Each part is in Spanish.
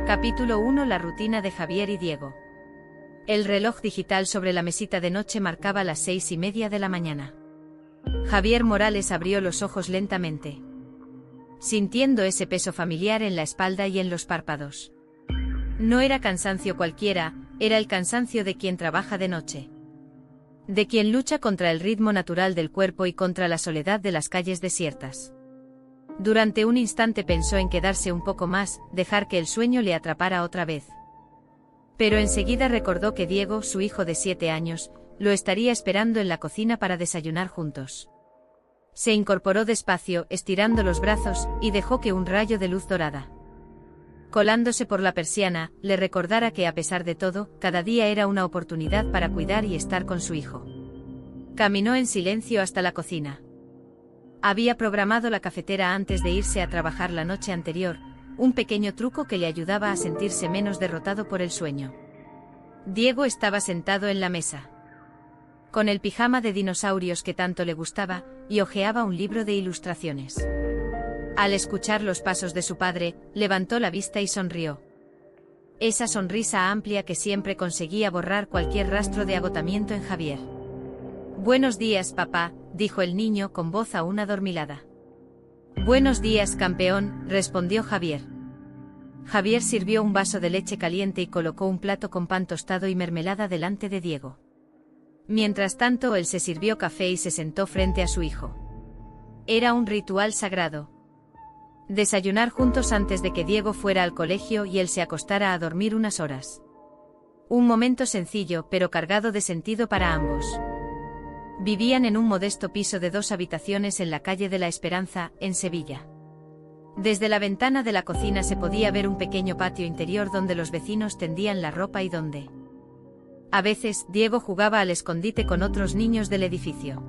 Capítulo 1. La rutina de Javier y Diego. El reloj digital sobre la mesita de noche marcaba las 6:30 de la mañana. Javier Morales abrió los ojos lentamente, sintiendo ese peso familiar en la espalda y en los párpados. No era cansancio cualquiera, era el cansancio de quien trabaja de noche. De quien lucha contra el ritmo natural del cuerpo y contra la soledad de las calles desiertas. Durante un instante pensó en quedarse un poco más, dejar que el sueño le atrapara otra vez. Pero enseguida recordó que Diego, su hijo de 7 años, lo estaría esperando en la cocina para desayunar juntos. Se incorporó despacio, estirando los brazos, y dejó que un rayo de luz dorada, colándose por la persiana, le recordara que a pesar de todo, cada día era una oportunidad para cuidar y estar con su hijo. Caminó en silencio hasta la cocina. Había programado la cafetera antes de irse a trabajar la noche anterior, un pequeño truco que le ayudaba a sentirse menos derrotado por el sueño. Diego estaba sentado en la mesa, con el pijama de dinosaurios que tanto le gustaba, y hojeaba un libro de ilustraciones. Al escuchar los pasos de su padre, levantó la vista y sonrió. Esa sonrisa amplia que siempre conseguía borrar cualquier rastro de agotamiento en Javier. «Buenos días, papá», dijo el niño con voz aún adormilada. «Buenos días, campeón», respondió Javier. Javier sirvió un vaso de leche caliente y colocó un plato con pan tostado y mermelada delante de Diego. Mientras tanto, él se sirvió café y se sentó frente a su hijo. Era un ritual sagrado. Desayunar juntos antes de que Diego fuera al colegio y él se acostara a dormir unas horas. Un momento sencillo, pero cargado de sentido para ambos. Vivían en un modesto piso de 2 habitaciones en la calle de la Esperanza, en Sevilla. Desde la ventana de la cocina se podía ver un pequeño patio interior donde los vecinos tendían la ropa y donde, a veces, Diego jugaba al escondite con otros niños del edificio.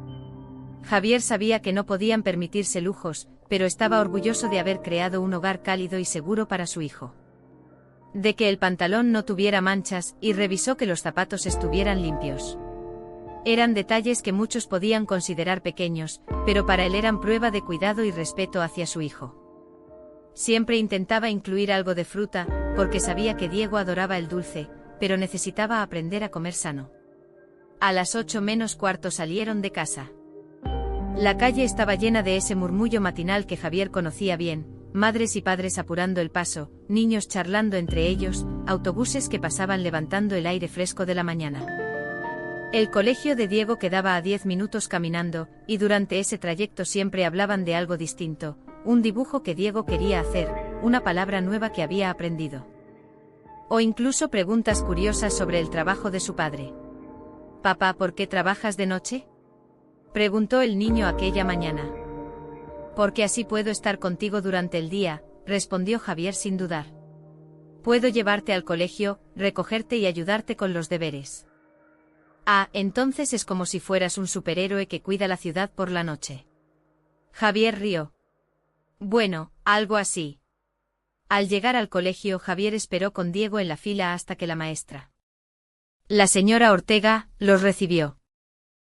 Javier sabía que no podían permitirse lujos, pero estaba orgulloso de haber creado un hogar cálido y seguro para su hijo. De que el pantalón no tuviera manchas, y revisó que los zapatos estuvieran limpios. Eran detalles que muchos podían considerar pequeños, pero para él eran prueba de cuidado y respeto hacia su hijo. Siempre intentaba incluir algo de fruta, porque sabía que Diego adoraba el dulce, pero necesitaba aprender a comer sano. A las 8:45 salieron de casa. La calle estaba llena de ese murmullo matinal que Javier conocía bien, madres y padres apurando el paso, niños charlando entre ellos, autobuses que pasaban levantando el aire fresco de la mañana. El colegio de Diego quedaba a 10 minutos caminando, y durante ese trayecto siempre hablaban de algo distinto, un dibujo que Diego quería hacer, una palabra nueva que había aprendido. O incluso preguntas curiosas sobre el trabajo de su padre. «Papá, ¿por qué trabajas de noche?», preguntó el niño aquella mañana. «Porque así puedo estar contigo durante el día», respondió Javier sin dudar. «Puedo llevarte al colegio, recogerte y ayudarte con los deberes». «Ah, entonces es como si fueras un superhéroe que cuida la ciudad por la noche». Javier rió. «Bueno, algo así». Al llegar al colegio, Javier esperó con Diego en la fila hasta que la maestra, la señora Ortega, los recibió.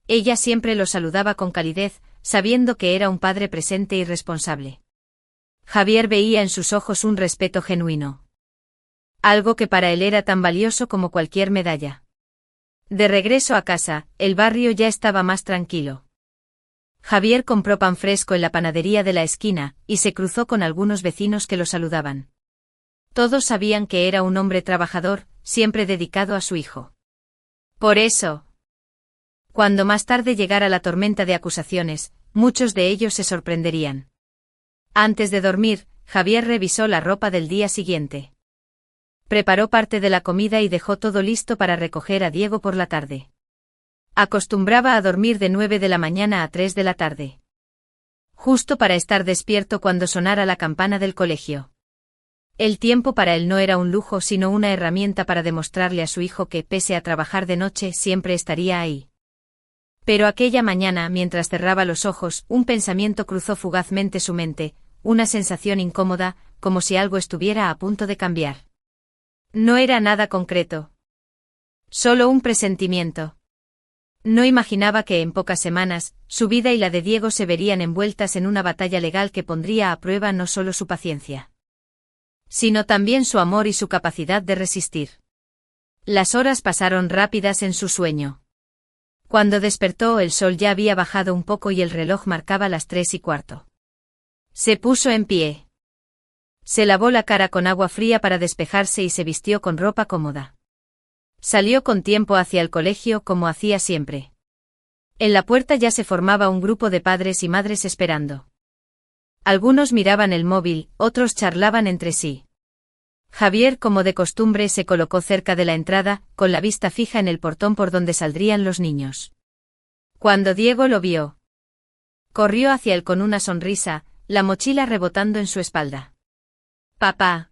Ella siempre lo saludaba con calidez, sabiendo que era un padre presente y responsable. Javier veía en sus ojos un respeto genuino. Algo que para él era tan valioso como cualquier medalla. De regreso a casa, el barrio ya estaba más tranquilo. Javier compró pan fresco en la panadería de la esquina, y se cruzó con algunos vecinos que lo saludaban. Todos sabían que era un hombre trabajador, siempre dedicado a su hijo. Por eso, cuando más tarde llegara la tormenta de acusaciones, muchos de ellos se sorprenderían. Antes de dormir, Javier revisó la ropa del día siguiente. Preparó parte de la comida y dejó todo listo para recoger a Diego por la tarde. Acostumbraba a dormir de 9 de la mañana a 3 de la tarde. Justo para estar despierto cuando sonara la campana del colegio. El tiempo para él no era un lujo sino una herramienta para demostrarle a su hijo que, pese a trabajar de noche, siempre estaría ahí. Pero aquella mañana, mientras cerraba los ojos, un pensamiento cruzó fugazmente su mente, una sensación incómoda, como si algo estuviera a punto de cambiar. No era nada concreto. Solo un presentimiento. No imaginaba que en pocas semanas, su vida y la de Diego se verían envueltas en una batalla legal que pondría a prueba no solo su paciencia, sino también su amor y su capacidad de resistir. Las horas pasaron rápidas en su sueño. Cuando despertó, el sol ya había bajado un poco y el reloj marcaba las 3:15. Se puso en pie. Se lavó la cara con agua fría para despejarse y se vistió con ropa cómoda. Salió con tiempo hacia el colegio como hacía siempre. En la puerta ya se formaba un grupo de padres y madres esperando. Algunos miraban el móvil, otros charlaban entre sí. Javier, como de costumbre, se colocó cerca de la entrada, con la vista fija en el portón por donde saldrían los niños. Cuando Diego lo vio, corrió hacia él con una sonrisa, la mochila rebotando en su espalda. «Papá.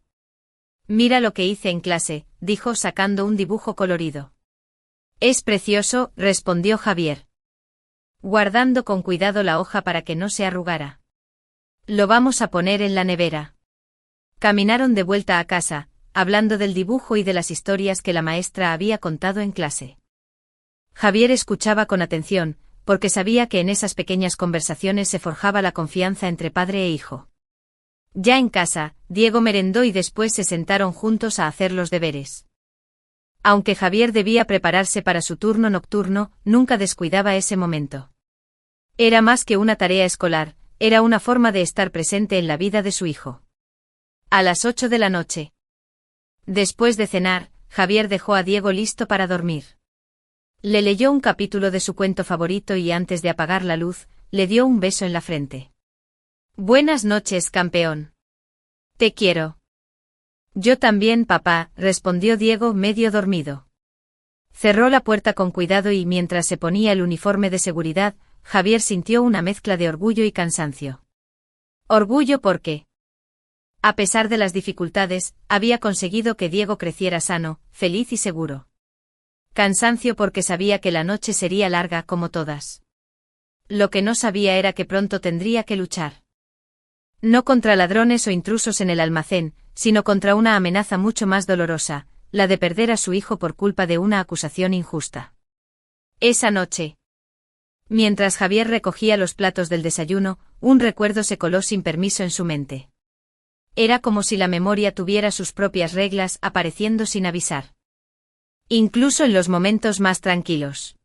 Mira lo que hice en clase», dijo sacando un dibujo colorido. «Es precioso», respondió Javier, guardando con cuidado la hoja para que no se arrugara. «Lo vamos a poner en la nevera». Caminaron de vuelta a casa, hablando del dibujo y de las historias que la maestra había contado en clase. Javier escuchaba con atención, porque sabía que en esas pequeñas conversaciones se forjaba la confianza entre padre e hijo. Ya en casa, Diego merendó y después se sentaron juntos a hacer los deberes. Aunque Javier debía prepararse para su turno nocturno, nunca descuidaba ese momento. Era más que una tarea escolar, era una forma de estar presente en la vida de su hijo. A las 8 de la noche. Después de cenar, Javier dejó a Diego listo para dormir. Le leyó un capítulo de su cuento favorito y antes de apagar la luz, le dio un beso en la frente. «Buenas noches, campeón. Te quiero». «Yo también, papá», respondió Diego medio dormido. Cerró la puerta con cuidado y mientras se ponía el uniforme de seguridad, Javier sintió una mezcla de orgullo y cansancio. Orgullo porque, a pesar de las dificultades, había conseguido que Diego creciera sano, feliz y seguro. Cansancio porque sabía que la noche sería larga como todas. Lo que no sabía era que pronto tendría que luchar. No contra ladrones o intrusos en el almacén, sino contra una amenaza mucho más dolorosa, la de perder a su hijo por culpa de una acusación injusta. Esa noche, mientras Javier recogía los platos del desayuno, un recuerdo se coló sin permiso en su mente. Era como si la memoria tuviera sus propias reglas apareciendo sin avisar. Incluso en los momentos más tranquilos.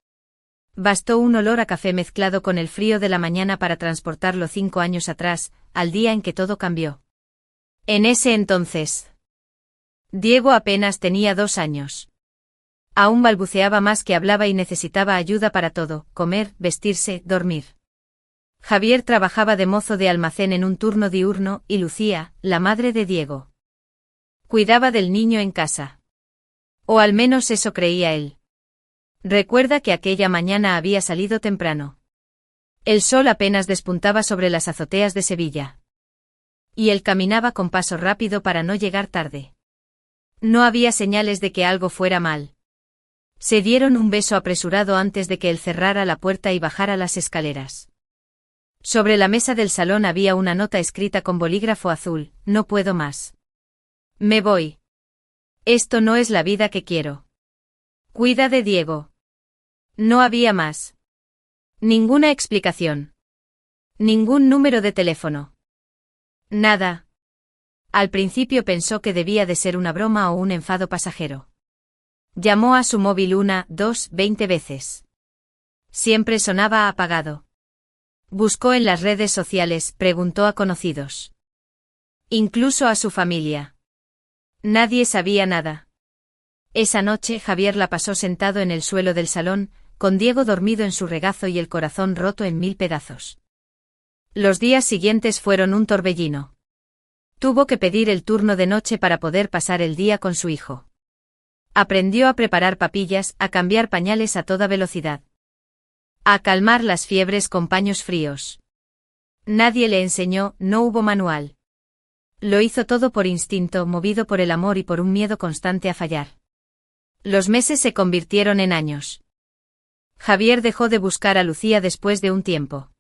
Bastó un olor a café mezclado con el frío de la mañana para transportarlo 5 años atrás, al día en que todo cambió. En ese entonces, Diego apenas tenía 2 años. Aún balbuceaba más que hablaba y necesitaba ayuda para todo, comer, vestirse, dormir. Javier trabajaba de mozo de almacén en un turno diurno y Lucía, la madre de Diego, cuidaba del niño en casa. O al menos eso creía él. Recuerda que aquella mañana había salido temprano. El sol apenas despuntaba sobre las azoteas de Sevilla. Y él caminaba con paso rápido para no llegar tarde. No había señales de que algo fuera mal. Se dieron un beso apresurado antes de que él cerrara la puerta y bajara las escaleras. Sobre la mesa del salón había una nota escrita con bolígrafo azul: «No puedo más. Me voy. Esto no es la vida que quiero. Cuida de Diego». No había más. Ninguna explicación. Ningún número de teléfono. Nada. Al principio pensó que debía de ser una broma o un enfado pasajero. Llamó a su móvil 1, 2, 20 veces. Siempre sonaba apagado. Buscó en las redes sociales, preguntó a conocidos. Incluso a su familia. Nadie sabía nada. Esa noche Javier la pasó sentado en el suelo del salón, con Diego dormido en su regazo y el corazón roto en 1000 pedazos. Los días siguientes fueron un torbellino. Tuvo que pedir el turno de noche para poder pasar el día con su hijo. Aprendió a preparar papillas, a cambiar pañales a toda velocidad. A calmar las fiebres con paños fríos. Nadie le enseñó, no hubo manual. Lo hizo todo por instinto, movido por el amor y por un miedo constante a fallar. Los meses se convirtieron en años. Javier dejó de buscar a Lucía después de un tiempo.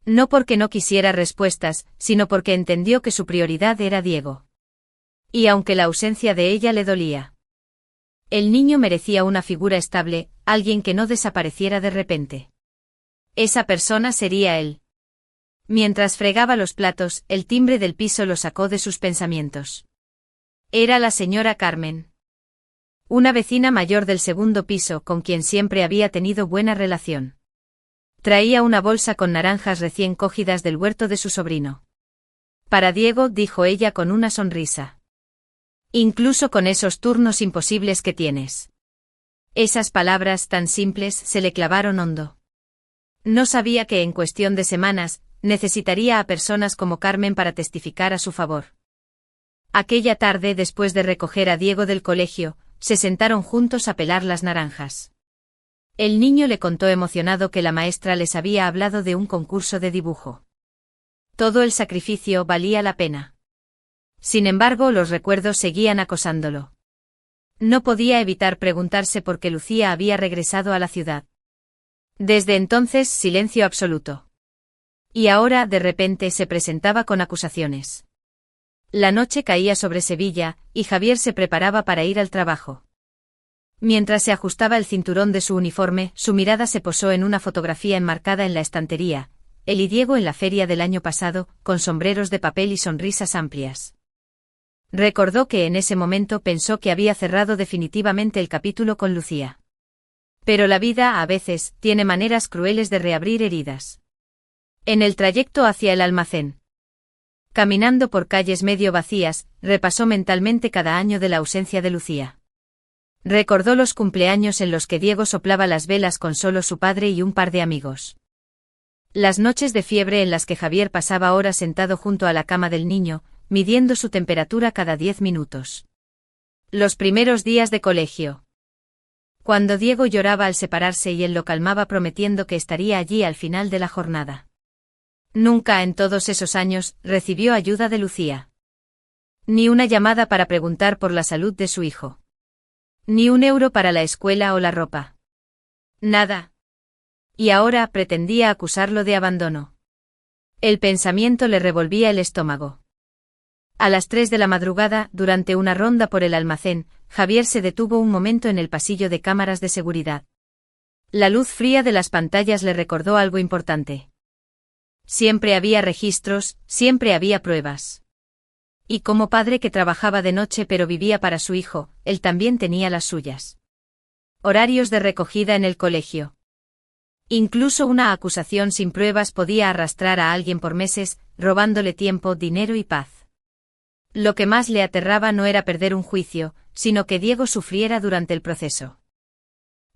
No porque no quisiera respuestas, sino porque entendió que su prioridad era Diego. Y aunque la ausencia de ella le dolía, el niño merecía una figura estable, alguien que no desapareciera de repente. Esa persona sería él. Mientras fregaba los platos, el timbre del piso lo sacó de sus pensamientos. Era la señora Carmen. Una vecina mayor del segundo piso con quien siempre había tenido buena relación. Traía una bolsa con naranjas recién cogidas del huerto de su sobrino. Para Diego, dijo ella con una sonrisa. Incluso con esos turnos imposibles que tienes. Esas palabras tan simples se le clavaron hondo. No sabía que en cuestión de semanas, necesitaría a personas como Carmen para testificar a su favor. Aquella tarde, después de recoger a Diego del colegio, se sentaron juntos a pelar las naranjas. El niño le contó emocionado que la maestra les había hablado de un concurso de dibujo. Todo el sacrificio valía la pena. Sin embargo, los recuerdos seguían acosándolo. No podía evitar preguntarse por qué Lucía había regresado a la ciudad. Desde entonces, silencio absoluto. Y ahora, de repente, se presentaba con acusaciones. La noche caía sobre Sevilla, y Javier se preparaba para ir al trabajo. Mientras se ajustaba el cinturón de su uniforme, su mirada se posó en una fotografía enmarcada en la estantería, él y Diego en la feria del año pasado, con sombreros de papel y sonrisas amplias. Recordó que en ese momento pensó que había cerrado definitivamente el capítulo con Lucía. Pero la vida, a veces, tiene maneras crueles de reabrir heridas. En el trayecto hacia el almacén. Caminando por calles medio vacías, repasó mentalmente cada año de la ausencia de Lucía. Recordó los cumpleaños en los que Diego soplaba las velas con solo su padre y un par de amigos. Las noches de fiebre en las que Javier pasaba horas sentado junto a la cama del niño, midiendo su temperatura cada 10 minutos. Los primeros días de colegio. Cuando Diego lloraba al separarse y él lo calmaba prometiendo que estaría allí al final de la jornada. Nunca en todos esos años recibió ayuda de Lucía. Ni una llamada para preguntar por la salud de su hijo. Ni un euro para la escuela o la ropa. Nada. Y ahora pretendía acusarlo de abandono. El pensamiento le revolvía el estómago. A las 3 de la madrugada, durante una ronda por el almacén, Javier se detuvo un momento en el pasillo de cámaras de seguridad. La luz fría de las pantallas le recordó algo importante. Siempre había registros, siempre había pruebas. Y como padre que trabajaba de noche pero vivía para su hijo, él también tenía las suyas. Horarios de recogida en el colegio. Incluso una acusación sin pruebas podía arrastrar a alguien por meses, robándole tiempo, dinero y paz. Lo que más le aterraba no era perder un juicio, sino que Diego sufriera durante el proceso.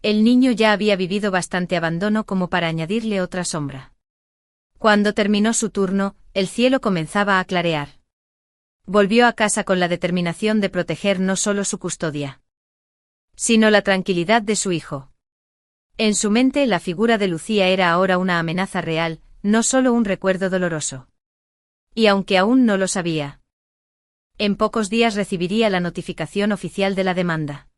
El niño ya había vivido bastante abandono como para añadirle otra sombra. Cuando terminó su turno, el cielo comenzaba a clarear. Volvió a casa con la determinación de proteger no solo su custodia, sino la tranquilidad de su hijo. En su mente la figura de Lucía era ahora una amenaza real, no solo un recuerdo doloroso. Y aunque aún no lo sabía, en pocos días recibiría la notificación oficial de la demanda.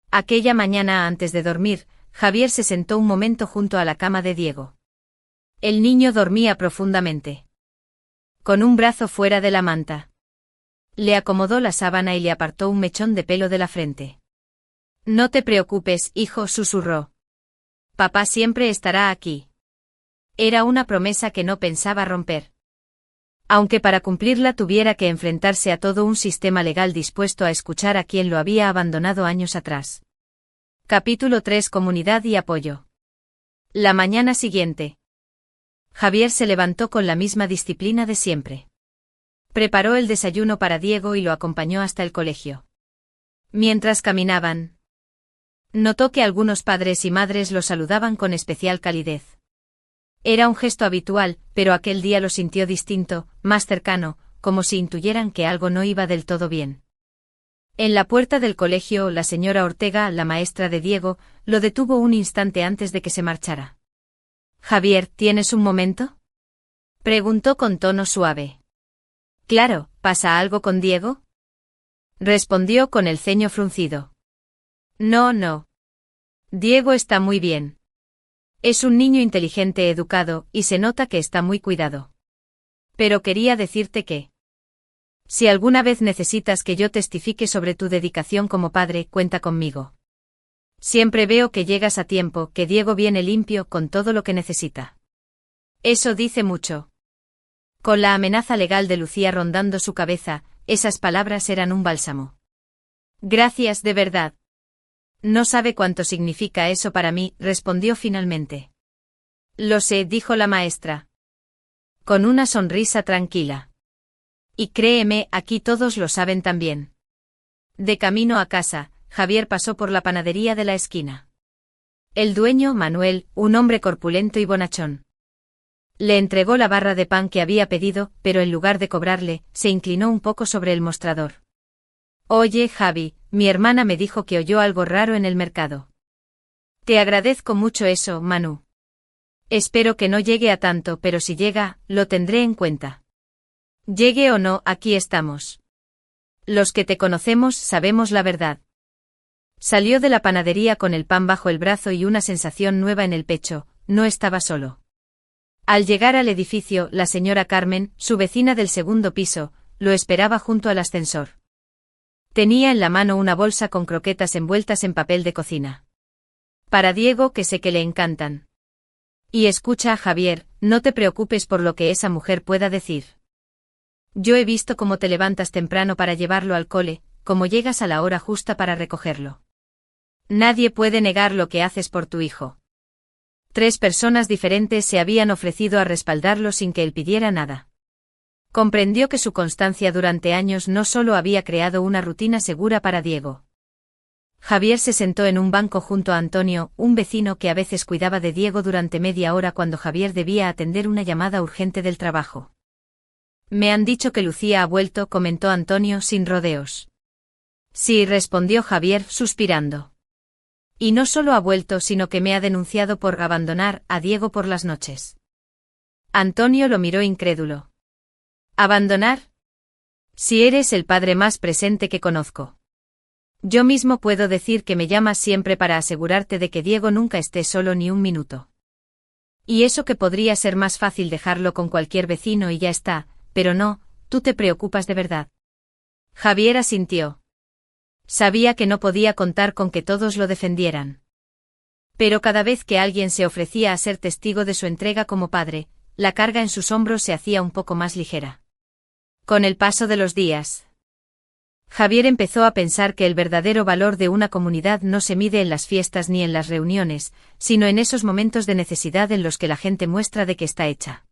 Aquella mañana antes de dormir, Javier se sentó un momento junto a la cama de Diego. El niño dormía profundamente. Con un brazo fuera de la manta. Le acomodó la sábana y le apartó un mechón de pelo de la frente. No te preocupes, hijo, susurró. Papá siempre estará aquí. Era una promesa que no pensaba romper. Aunque para cumplirla tuviera que enfrentarse a todo un sistema legal dispuesto a escuchar a quien lo había abandonado años atrás. Capítulo 3. Comunidad y apoyo. La mañana siguiente. Javier se levantó con la misma disciplina de siempre. Preparó el desayuno para Diego y lo acompañó hasta el colegio. Mientras caminaban, notó que algunos padres y madres lo saludaban con especial calidez. Era un gesto habitual, pero aquel día lo sintió distinto, más cercano, como si intuyeran que algo no iba del todo bien. En la puerta del colegio, la señora Ortega, la maestra de Diego, lo detuvo un instante antes de que se marchara. «Javier, ¿tienes un momento?», preguntó con tono suave. «Claro, ¿pasa algo con Diego?», respondió con el ceño fruncido. «No. Diego está muy bien. Es un niño inteligente, educado, y se nota que está muy cuidado. Pero quería decirte que si alguna vez necesitas que yo testifique sobre tu dedicación como padre, cuenta conmigo. Siempre veo que llegas a tiempo, que Diego viene limpio con todo lo que necesita. Eso dice mucho». Con la amenaza legal de Lucía rondando su cabeza, esas palabras eran un bálsamo. Gracias, de verdad. No sabe cuánto significa eso para mí, respondió finalmente. Lo sé, dijo la maestra. Con una sonrisa tranquila. Y créeme, aquí todos lo saben también. De camino a casa, Javier pasó por la panadería de la esquina. El dueño, Manuel, un hombre corpulento y bonachón. Le entregó la barra de pan que había pedido, pero en lugar de cobrarle, se inclinó un poco sobre el mostrador. Oye, Javi, mi hermana me dijo que oyó algo raro en el mercado. Te agradezco mucho eso, Manu. Espero que no llegue a tanto, pero si llega, lo tendré en cuenta. Llegue o no, aquí estamos. Los que te conocemos sabemos la verdad. Salió de la panadería con el pan bajo el brazo y una sensación nueva en el pecho, no estaba solo. Al llegar al edificio, la señora Carmen, su vecina del segundo piso, lo esperaba junto al ascensor. Tenía en la mano una bolsa con croquetas envueltas en papel de cocina. Para Diego, que sé que le encantan. Y escucha, Javier, no te preocupes por lo que esa mujer pueda decir. Yo he visto cómo te levantas temprano para llevarlo al cole, cómo llegas a la hora justa para recogerlo. Nadie puede negar lo que haces por tu hijo. 3 personas diferentes se habían ofrecido a respaldarlo sin que él pidiera nada. Comprendió que su constancia durante años no solo había creado una rutina segura para Diego. Javier se sentó en un banco junto a Antonio, un vecino que a veces cuidaba de Diego durante media hora cuando Javier debía atender una llamada urgente del trabajo. Me han dicho que Lucía ha vuelto, comentó Antonio sin rodeos. Sí, respondió Javier, suspirando. Y no solo ha vuelto, sino que me ha denunciado por abandonar a Diego por las noches. Antonio lo miró incrédulo. ¿Abandonar? Si eres el padre más presente que conozco. Yo mismo puedo decir que me llamas siempre para asegurarte de que Diego nunca esté solo ni un minuto. Y eso que podría ser más fácil dejarlo con cualquier vecino y ya está, pero no, tú te preocupas de verdad. Javier asintió. Sabía que no podía contar con que todos lo defendieran. Pero cada vez que alguien se ofrecía a ser testigo de su entrega como padre, la carga en sus hombros se hacía un poco más ligera. Con el paso de los días, Javier empezó a pensar que el verdadero valor de una comunidad no se mide en las fiestas ni en las reuniones, sino en esos momentos de necesidad en los que la gente muestra de qué está hecha.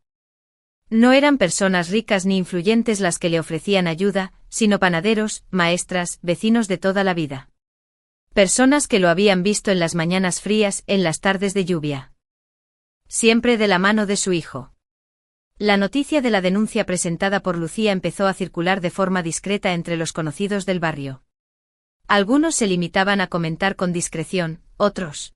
No eran personas ricas ni influyentes las que le ofrecían ayuda, sino panaderos, maestras, vecinos de toda la vida. Personas que lo habían visto en las mañanas frías, en las tardes de lluvia. Siempre de la mano de su hijo. La noticia de la denuncia presentada por Lucía empezó a circular de forma discreta entre los conocidos del barrio. Algunos se limitaban a comentar con discreción, otros,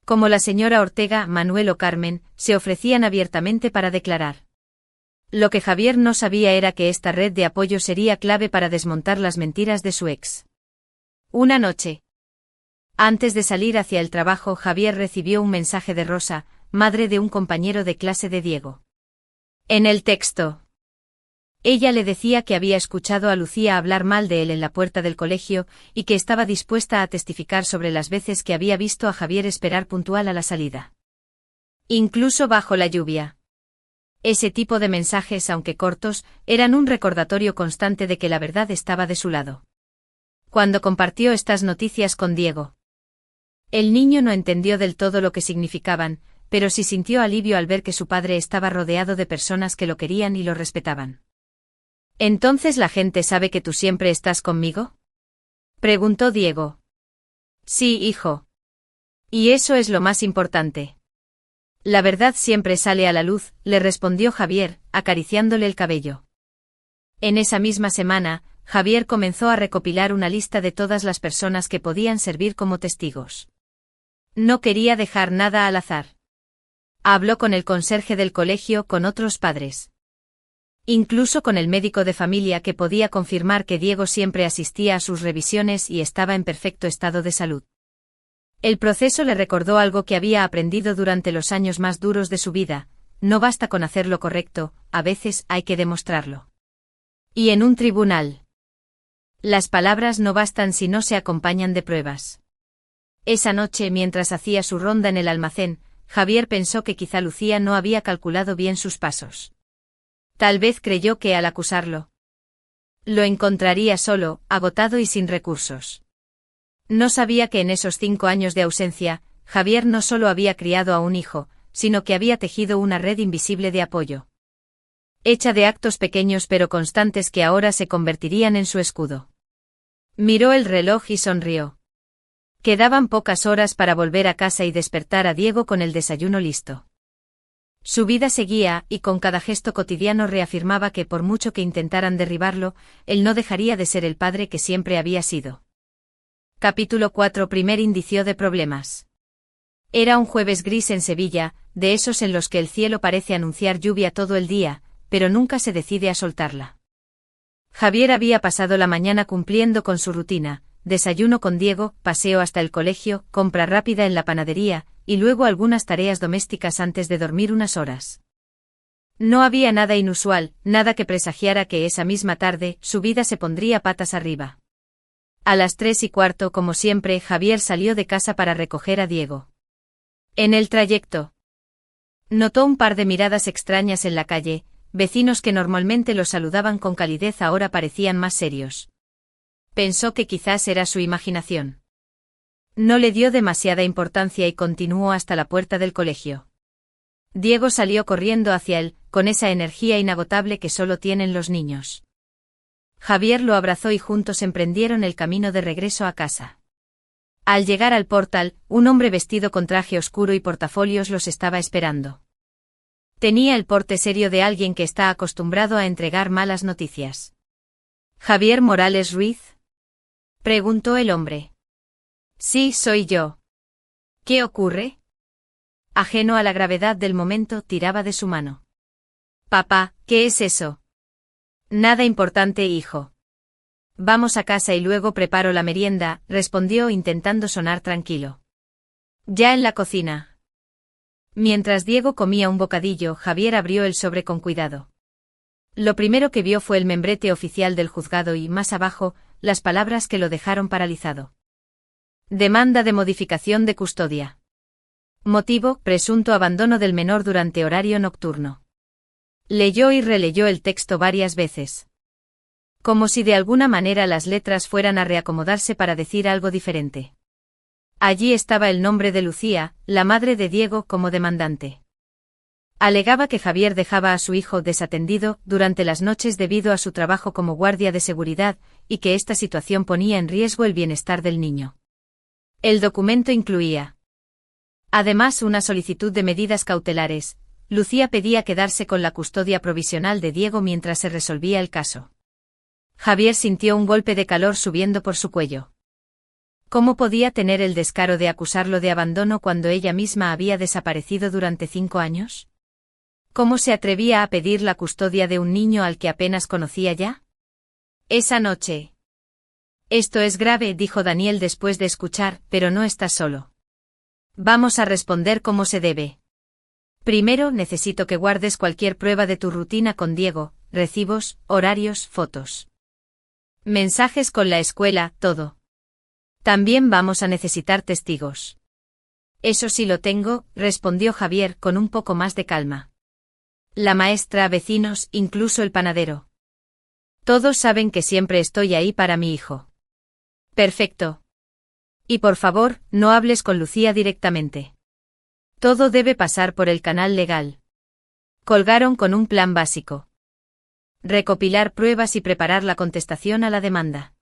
como la señora Ortega, Manuel o Carmen, se ofrecían abiertamente para declarar. Lo que Javier no sabía era que esta red de apoyo sería clave para desmontar las mentiras de su ex. Una noche, antes de salir hacia el trabajo, Javier recibió un mensaje de Rosa, madre de un compañero de clase de Diego. En el texto, ella le decía que había escuchado a Lucía hablar mal de él en la puerta del colegio y que estaba dispuesta a testificar sobre las veces que había visto a Javier esperar puntual a la salida. Incluso bajo la lluvia. Ese tipo de mensajes, aunque cortos, eran un recordatorio constante de que la verdad estaba de su lado. Cuando compartió estas noticias con Diego, el niño no entendió del todo lo que significaban, pero sí sintió alivio al ver que su padre estaba rodeado de personas que lo querían y lo respetaban. ¿Entonces la gente sabe que tú siempre estás conmigo?, preguntó Diego. Sí, hijo. Y eso es lo más importante. La verdad siempre sale a la luz, le respondió Javier, acariciándole el cabello. En esa misma semana, Javier comenzó a recopilar una lista de todas las personas que podían servir como testigos. No quería dejar nada al azar. Habló con el conserje del colegio, con otros padres. Incluso con el médico de familia que podía confirmar que Diego siempre asistía a sus revisiones y estaba en perfecto estado de salud. El proceso le recordó algo que había aprendido durante los años más duros de su vida: no basta con hacer lo correcto, a veces hay que demostrarlo. Y en un tribunal, las palabras no bastan si no se acompañan de pruebas. Esa noche, mientras hacía su ronda en el almacén, Javier pensó que quizá Lucía no había calculado bien sus pasos. Tal vez creyó que al acusarlo Lo encontraría solo, agotado y sin recursos. No sabía que en esos 5 años de ausencia, Javier no solo había criado a un hijo, sino que había tejido una red invisible de apoyo. Hecha de actos pequeños pero constantes que ahora se convertirían en su escudo. Miró el reloj y sonrió. Quedaban pocas horas para volver a casa y despertar a Diego con el desayuno listo. Su vida seguía, y con cada gesto cotidiano reafirmaba que por mucho que intentaran derribarlo, él no dejaría de ser el padre que siempre había sido. Capítulo 4. Primer indicio de problemas. Era un jueves gris en Sevilla, de esos en los que el cielo parece anunciar lluvia todo el día, pero nunca se decide a soltarla. Javier había pasado la mañana cumpliendo con su rutina: desayuno con Diego, paseo hasta el colegio, compra rápida en la panadería, y luego algunas tareas domésticas antes de dormir unas horas. No había nada inusual, nada que presagiara que esa misma tarde su vida se pondría patas arriba. A las 3:15, como siempre, Javier salió de casa para recoger a Diego. En el trayecto, notó un par de miradas extrañas en la calle. Vecinos que normalmente lo saludaban con calidez ahora parecían más serios. Pensó que quizás era su imaginación. No le dio demasiada importancia y continuó hasta la puerta del colegio. Diego salió corriendo hacia él, con esa energía inagotable que solo tienen los niños. Javier lo abrazó y juntos emprendieron el camino de regreso a casa. Al llegar al portal, un hombre vestido con traje oscuro y portafolios los estaba esperando. Tenía el porte serio de alguien que está acostumbrado a entregar malas noticias. ¿Javier Morales Ruiz?, preguntó el hombre. Sí, soy yo. ¿Qué ocurre? Ajeno a la gravedad del momento, tiraba de su mano. Papá, ¿qué es eso? Nada importante, hijo. Vamos a casa y luego preparo la merienda, respondió intentando sonar tranquilo. Ya en la cocina. Mientras Diego comía un bocadillo, Javier abrió el sobre con cuidado. Lo primero que vio fue el membrete oficial del juzgado y, más abajo, las palabras que lo dejaron paralizado. Demanda de modificación de custodia. Motivo: presunto abandono del menor durante horario nocturno. Leyó y releyó el texto varias veces. Como si de alguna manera las letras fueran a reacomodarse para decir algo diferente. Allí estaba el nombre de Lucía, la madre de Diego, como demandante. Alegaba que Javier dejaba a su hijo desatendido durante las noches debido a su trabajo como guardia de seguridad, y que esta situación ponía en riesgo el bienestar del niño. El documento incluía, además, una solicitud de medidas cautelares. Lucía pedía quedarse con la custodia provisional de Diego mientras se resolvía el caso. Javier sintió un golpe de calor subiendo por su cuello. ¿Cómo podía tener el descaro de acusarlo de abandono cuando ella misma había desaparecido durante 5 años? ¿Cómo se atrevía a pedir la custodia de un niño al que apenas conocía ya? Esa noche. Esto es grave, dijo Daniel después de escuchar, pero no estás solo. Vamos a responder como se debe. Primero, necesito que guardes cualquier prueba de tu rutina con Diego: recibos, horarios, fotos. Mensajes con la escuela, todo. También vamos a necesitar testigos. Eso sí lo tengo, respondió Javier con un poco más de calma. La maestra, vecinos, incluso el panadero. Todos saben que siempre estoy ahí para mi hijo. Perfecto. Y por favor, no hables con Lucía directamente. Todo debe pasar por el canal legal. Colgaron con un plan básico: recopilar pruebas y preparar la contestación a la demanda.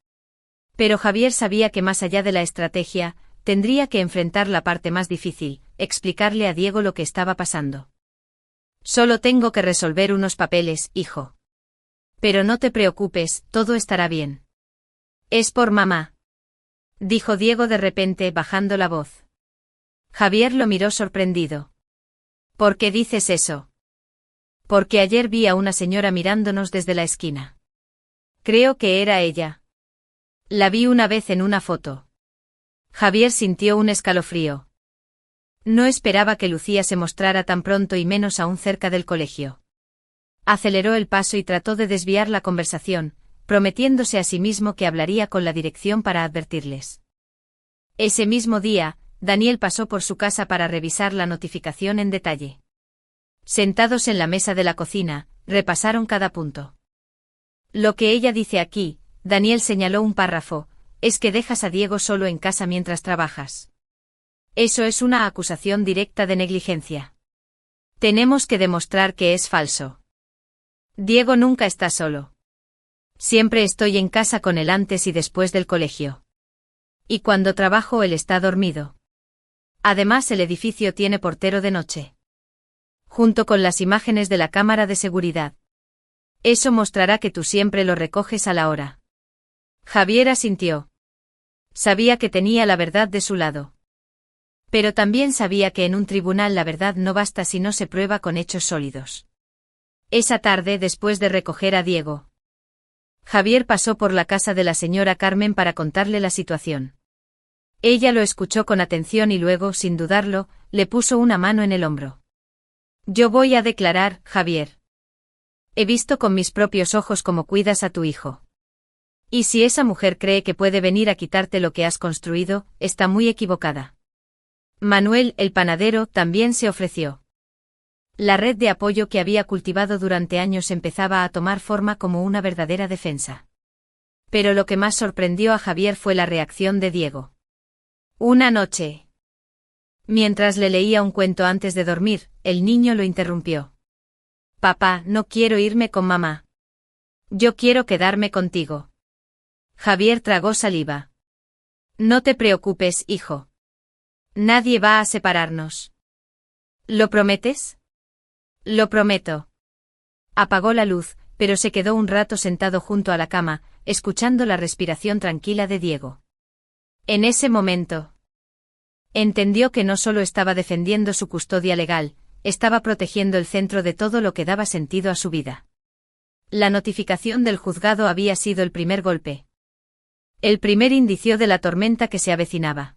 Pero Javier sabía que más allá de la estrategia, tendría que enfrentar la parte más difícil: explicarle a Diego lo que estaba pasando. Solo tengo que resolver unos papeles, hijo. Pero no te preocupes, todo estará bien. Es por mamá, dijo Diego de repente, bajando la voz. Javier lo miró sorprendido. ¿Por qué dices eso? Porque ayer vi a una señora mirándonos desde la esquina. Creo que era ella. La vi una vez en una foto. Javier sintió un escalofrío. No esperaba que Lucía se mostrara tan pronto y menos aún cerca del colegio. Aceleró el paso y trató de desviar la conversación, prometiéndose a sí mismo que hablaría con la dirección para advertirles. Ese mismo día, Daniel pasó por su casa para revisar la notificación en detalle. Sentados en la mesa de la cocina, repasaron cada punto. Lo que ella dice aquí, Daniel señaló un párrafo, es que dejas a Diego solo en casa mientras trabajas. Eso es una acusación directa de negligencia. Tenemos que demostrar que es falso. Diego nunca está solo. Siempre estoy en casa con él antes y después del colegio. Y cuando trabajo él está dormido. Además el edificio tiene portero de noche. Junto con las imágenes de la cámara de seguridad. Eso mostrará que tú siempre lo recoges a la hora. Javier asintió. Sabía que tenía la verdad de su lado. Pero también sabía que en un tribunal la verdad no basta si no se prueba con hechos sólidos. Esa tarde, después de recoger a Diego, Javier pasó por la casa de la señora Carmen para contarle la situación. Ella lo escuchó con atención y luego, sin dudarlo, le puso una mano en el hombro. Yo voy a declarar, Javier. He visto con mis propios ojos cómo cuidas a tu hijo. Y si esa mujer cree que puede venir a quitarte lo que has construido, está muy equivocada. Manuel, el panadero, también se ofreció. La red de apoyo que había cultivado durante años empezaba a tomar forma como una verdadera defensa. Pero lo que más sorprendió a Javier fue la reacción de Diego. Una noche, mientras le leía un cuento antes de dormir, el niño lo interrumpió. Papá, no quiero irme con mamá. Yo quiero quedarme contigo. Javier tragó saliva. No te preocupes, hijo. Nadie va a separarnos. ¿Lo prometes? Lo prometo. Apagó la luz, pero se quedó un rato sentado junto a la cama, escuchando la respiración tranquila de Diego. En ese momento, entendió que no solo estaba defendiendo su custodia legal, estaba protegiendo el centro de todo lo que daba sentido a su vida. La notificación del juzgado había sido el primer golpe. El primer indicio de la tormenta que se avecinaba.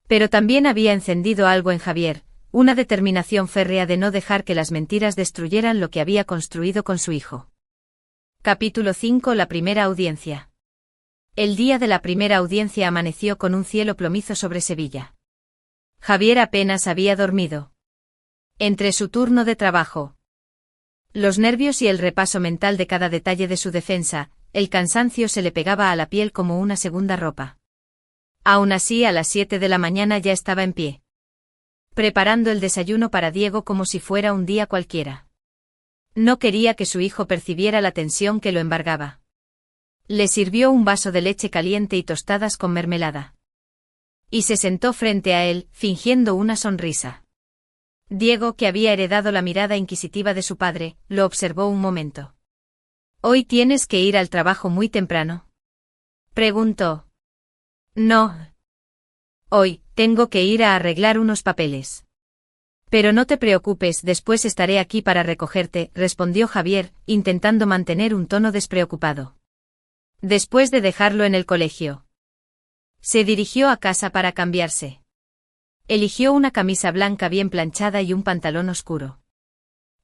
Pero también había encendido algo en Javier, una determinación férrea de no dejar que las mentiras destruyeran lo que había construido con su hijo. Capítulo 5. La primera audiencia. El día de la primera audiencia amaneció con un cielo plomizo sobre Sevilla. Javier apenas había dormido. Entre su turno de trabajo, los nervios y el repaso mental de cada detalle de su defensa, el cansancio se le pegaba a la piel como una segunda ropa. Aún así, a las 7 de la mañana ya estaba en pie, preparando el desayuno para Diego como si fuera un día cualquiera. No quería que su hijo percibiera la tensión que lo embargaba. Le sirvió un vaso de leche caliente y tostadas con mermelada. Y se sentó frente a él, fingiendo una sonrisa. Diego, que había heredado la mirada inquisitiva de su padre, lo observó un momento. ¿Hoy tienes que ir al trabajo muy temprano?, preguntó. No. Hoy, tengo que ir a arreglar unos papeles. Pero no te preocupes, después estaré aquí para recogerte, respondió Javier, intentando mantener un tono despreocupado. Después de dejarlo en el colegio, se dirigió a casa para cambiarse. Eligió una camisa blanca bien planchada y un pantalón oscuro.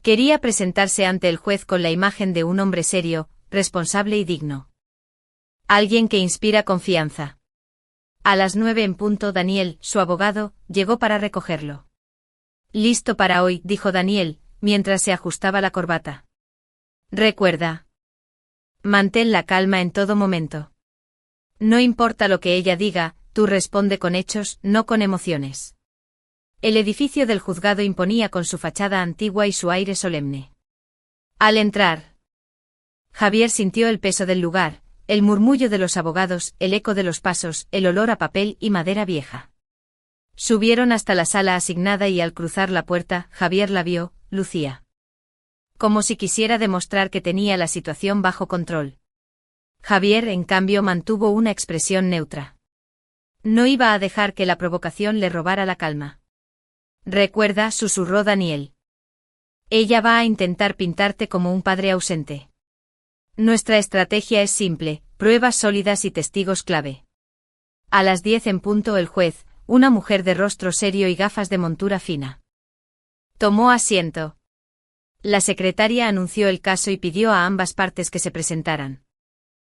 Quería presentarse ante el juez con la imagen de un hombre serio, responsable y digno. Alguien que inspira confianza. A las 9 en punto, Daniel, su abogado, llegó para recogerlo. Listo para hoy, dijo Daniel, mientras se ajustaba la corbata. Recuerda. Mantén la calma en todo momento. No importa lo que ella diga, tú responde con hechos, no con emociones. El edificio del juzgado imponía con su fachada antigua y su aire solemne. Al entrar, Javier sintió el peso del lugar, el murmullo de los abogados, el eco de los pasos, el olor a papel y madera vieja. Subieron hasta la sala asignada y al cruzar la puerta, Javier la vio, Lucía. Como si quisiera demostrar que tenía la situación bajo control. Javier, en cambio, mantuvo una expresión neutra. No iba a dejar que la provocación le robara la calma. Recuerda, susurró Daniel. Ella va a intentar pintarte como un padre ausente. Nuestra estrategia es simple, pruebas sólidas y testigos clave. A las 10 en punto el juez, una mujer de rostro serio y gafas de montura fina, tomó asiento. La secretaria anunció el caso y pidió a ambas partes que se presentaran.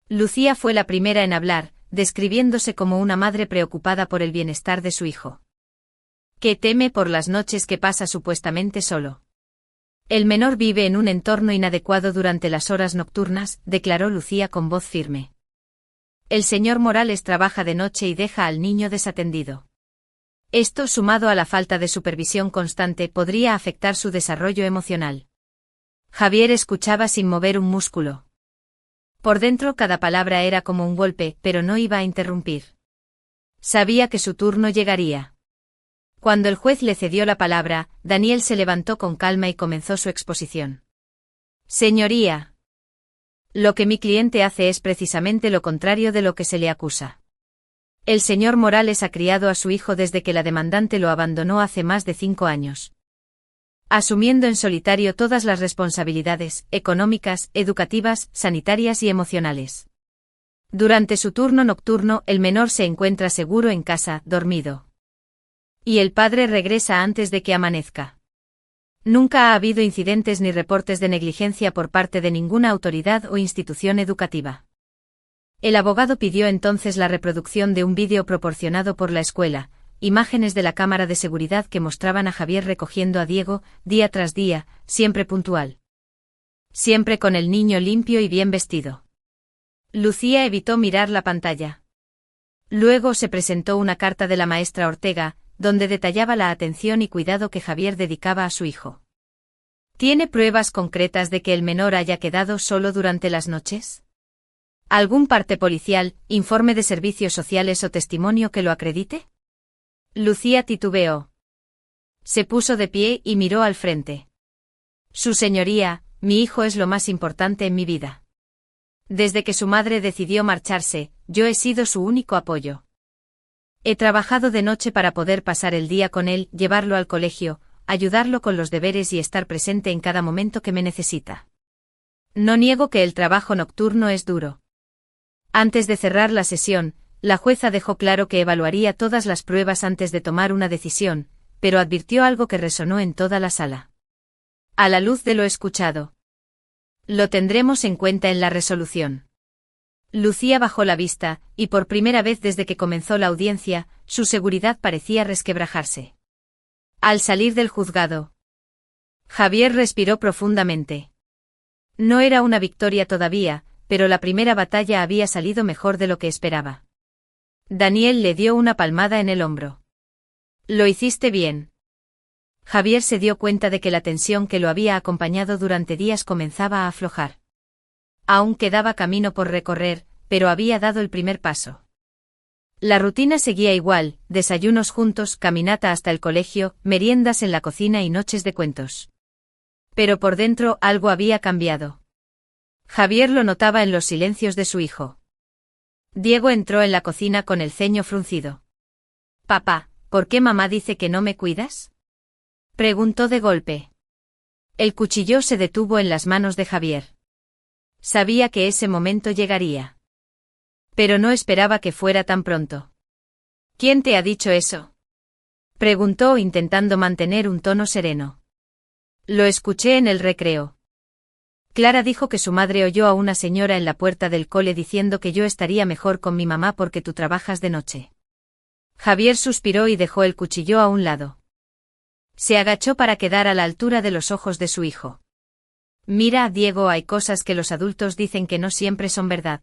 Lucía fue la primera en hablar, describiéndose como una madre preocupada por el bienestar de su hijo. Que teme por las noches que pasa supuestamente solo. El menor vive en un entorno inadecuado durante las horas nocturnas, declaró Lucía con voz firme. El señor Morales trabaja de noche y deja al niño desatendido. Esto, sumado a la falta de supervisión constante, podría afectar su desarrollo emocional. Javier escuchaba sin mover un músculo. Por dentro cada palabra era como un golpe, pero no iba a interrumpir. Sabía que su turno llegaría. Cuando el juez le cedió la palabra, Daniel se levantó con calma y comenzó su exposición. Señoría, lo que mi cliente hace es precisamente lo contrario de lo que se le acusa. El señor Morales ha criado a su hijo desde que la demandante lo abandonó hace más de 5 años. Asumiendo en solitario todas las responsabilidades económicas, educativas, sanitarias y emocionales. Durante su turno nocturno, el menor se encuentra seguro en casa, dormido. Y el padre regresa antes de que amanezca. Nunca ha habido incidentes ni reportes de negligencia por parte de ninguna autoridad o institución educativa. El abogado pidió entonces la reproducción de un vídeo proporcionado por la escuela, imágenes de la cámara de seguridad que mostraban a Javier recogiendo a Diego, día tras día, siempre puntual. Siempre con el niño limpio y bien vestido. Lucía evitó mirar la pantalla. Luego se presentó una carta de la maestra Ortega, donde detallaba la atención y cuidado que Javier dedicaba a su hijo. ¿Tiene pruebas concretas de que el menor haya quedado solo durante las noches? ¿Algún parte policial, informe de servicios sociales o testimonio que lo acredite? Lucía titubeó. Se puso de pie y miró al frente. Su señoría, mi hijo es lo más importante en mi vida. Desde que su madre decidió marcharse, yo he sido su único apoyo. He trabajado de noche para poder pasar el día con él, llevarlo al colegio, ayudarlo con los deberes y estar presente en cada momento que me necesita. No niego que el trabajo nocturno es duro. Antes de cerrar la sesión, la jueza dejó claro que evaluaría todas las pruebas antes de tomar una decisión, pero advirtió algo que resonó en toda la sala. A la luz de lo escuchado. Lo tendremos en cuenta en la resolución. Lucía bajó la vista, y por primera vez desde que comenzó la audiencia, su seguridad parecía resquebrajarse. Al salir del juzgado, Javier respiró profundamente. No era una victoria todavía, pero la primera batalla había salido mejor de lo que esperaba. Daniel le dio una palmada en el hombro. Lo hiciste bien. Javier se dio cuenta de que la tensión que lo había acompañado durante días comenzaba a aflojar. Aún quedaba camino por recorrer, pero había dado el primer paso. La rutina seguía igual, desayunos juntos, caminata hasta el colegio, meriendas en la cocina y noches de cuentos. Pero por dentro algo había cambiado. Javier lo notaba en los silencios de su hijo. Diego entró en la cocina con el ceño fruncido. Papá, ¿por qué mamá dice que no me cuidas? Preguntó de golpe. El cuchillo se detuvo en las manos de Javier. Sabía que ese momento llegaría. Pero no esperaba que fuera tan pronto. ¿Quién te ha dicho eso? Preguntó intentando mantener un tono sereno. Lo escuché en el recreo. Clara dijo que su madre oyó a una señora en la puerta del cole diciendo que yo estaría mejor con mi mamá porque tú trabajas de noche. Javier suspiró y dejó el cuchillo a un lado. Se agachó para quedar a la altura de los ojos de su hijo. Mira, Diego, hay cosas que los adultos dicen que no siempre son verdad.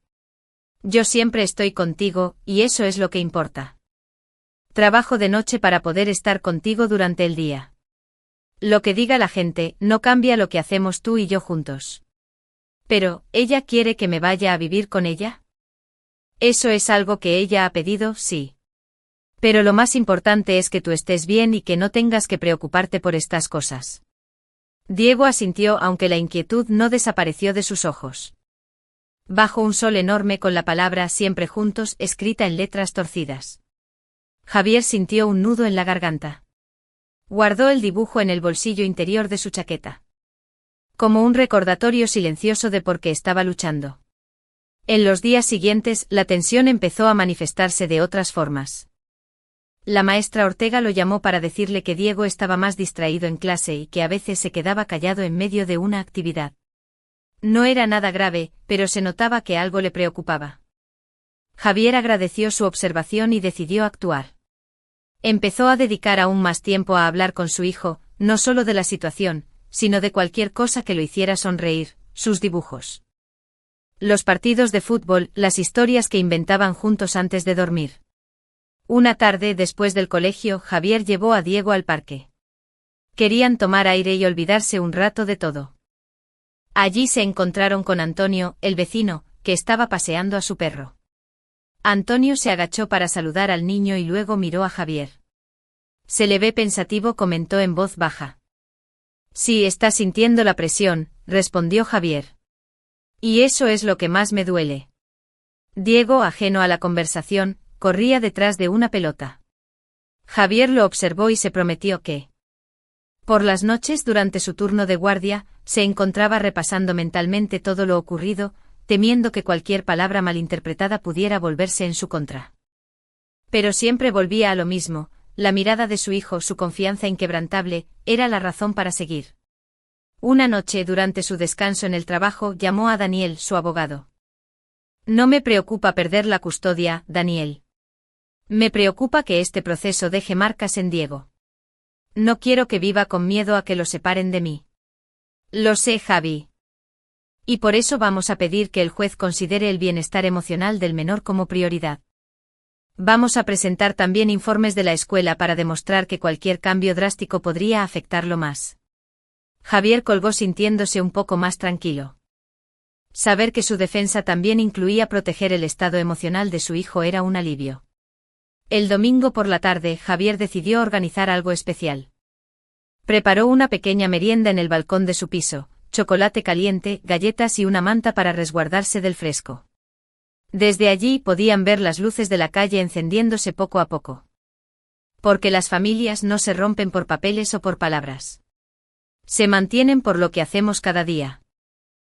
Yo siempre estoy contigo, y eso es lo que importa. Trabajo de noche para poder estar contigo durante el día. Lo que diga la gente no cambia lo que hacemos tú y yo juntos. Pero, ¿ella quiere que me vaya a vivir con ella? Eso es algo que ella ha pedido, sí. Pero lo más importante es que tú estés bien y que no tengas que preocuparte por estas cosas. Diego asintió aunque la inquietud no desapareció de sus ojos. Bajo un sol enorme con la palabra siempre juntos escrita en letras torcidas. Javier sintió un nudo en la garganta. Guardó el dibujo en el bolsillo interior de su chaqueta. Como un recordatorio silencioso de por qué estaba luchando. En los días siguientes, la tensión empezó a manifestarse de otras formas. La maestra Ortega lo llamó para decirle que Diego estaba más distraído en clase y que a veces se quedaba callado en medio de una actividad. No era nada grave, pero se notaba que algo le preocupaba. Javier agradeció su observación y decidió actuar. Empezó a dedicar aún más tiempo a hablar con su hijo, no solo de la situación, sino de cualquier cosa que lo hiciera sonreír, sus dibujos. Los partidos de fútbol, las historias que inventaban juntos antes de dormir. Una tarde después del colegio, Javier llevó a Diego al parque. Querían tomar aire y olvidarse un rato de todo. Allí se encontraron con Antonio, el vecino, que estaba paseando a su perro. Antonio se agachó para saludar al niño y luego miró a Javier. Se le ve pensativo, comentó en voz baja. Sí, está sintiendo la presión, respondió Javier. Y eso es lo que más me duele. Diego, ajeno a la conversación, corría detrás de una pelota. Javier lo observó y se prometió que, por las noches durante su turno de guardia, se encontraba repasando mentalmente todo lo ocurrido, temiendo que cualquier palabra malinterpretada pudiera volverse en su contra. Pero siempre volvía a lo mismo, la mirada de su hijo, su confianza inquebrantable, era la razón para seguir. Una noche, durante su descanso en el trabajo, llamó a Daniel, su abogado. No me preocupa perder la custodia, Daniel. Me preocupa que este proceso deje marcas en Diego. No quiero que viva con miedo a que lo separen de mí. Lo sé, Javi. Y por eso vamos a pedir que el juez considere el bienestar emocional del menor como prioridad. Vamos a presentar también informes de la escuela para demostrar que cualquier cambio drástico podría afectarlo más. Javier colgó sintiéndose un poco más tranquilo. Saber que su defensa también incluía proteger el estado emocional de su hijo era un alivio. El domingo por la tarde, Javier decidió organizar algo especial. Preparó una pequeña merienda en el balcón de su piso, chocolate caliente, galletas y una manta para resguardarse del fresco. Desde allí podían ver las luces de la calle encendiéndose poco a poco. Porque las familias no se rompen por papeles o por palabras. Se mantienen por lo que hacemos cada día.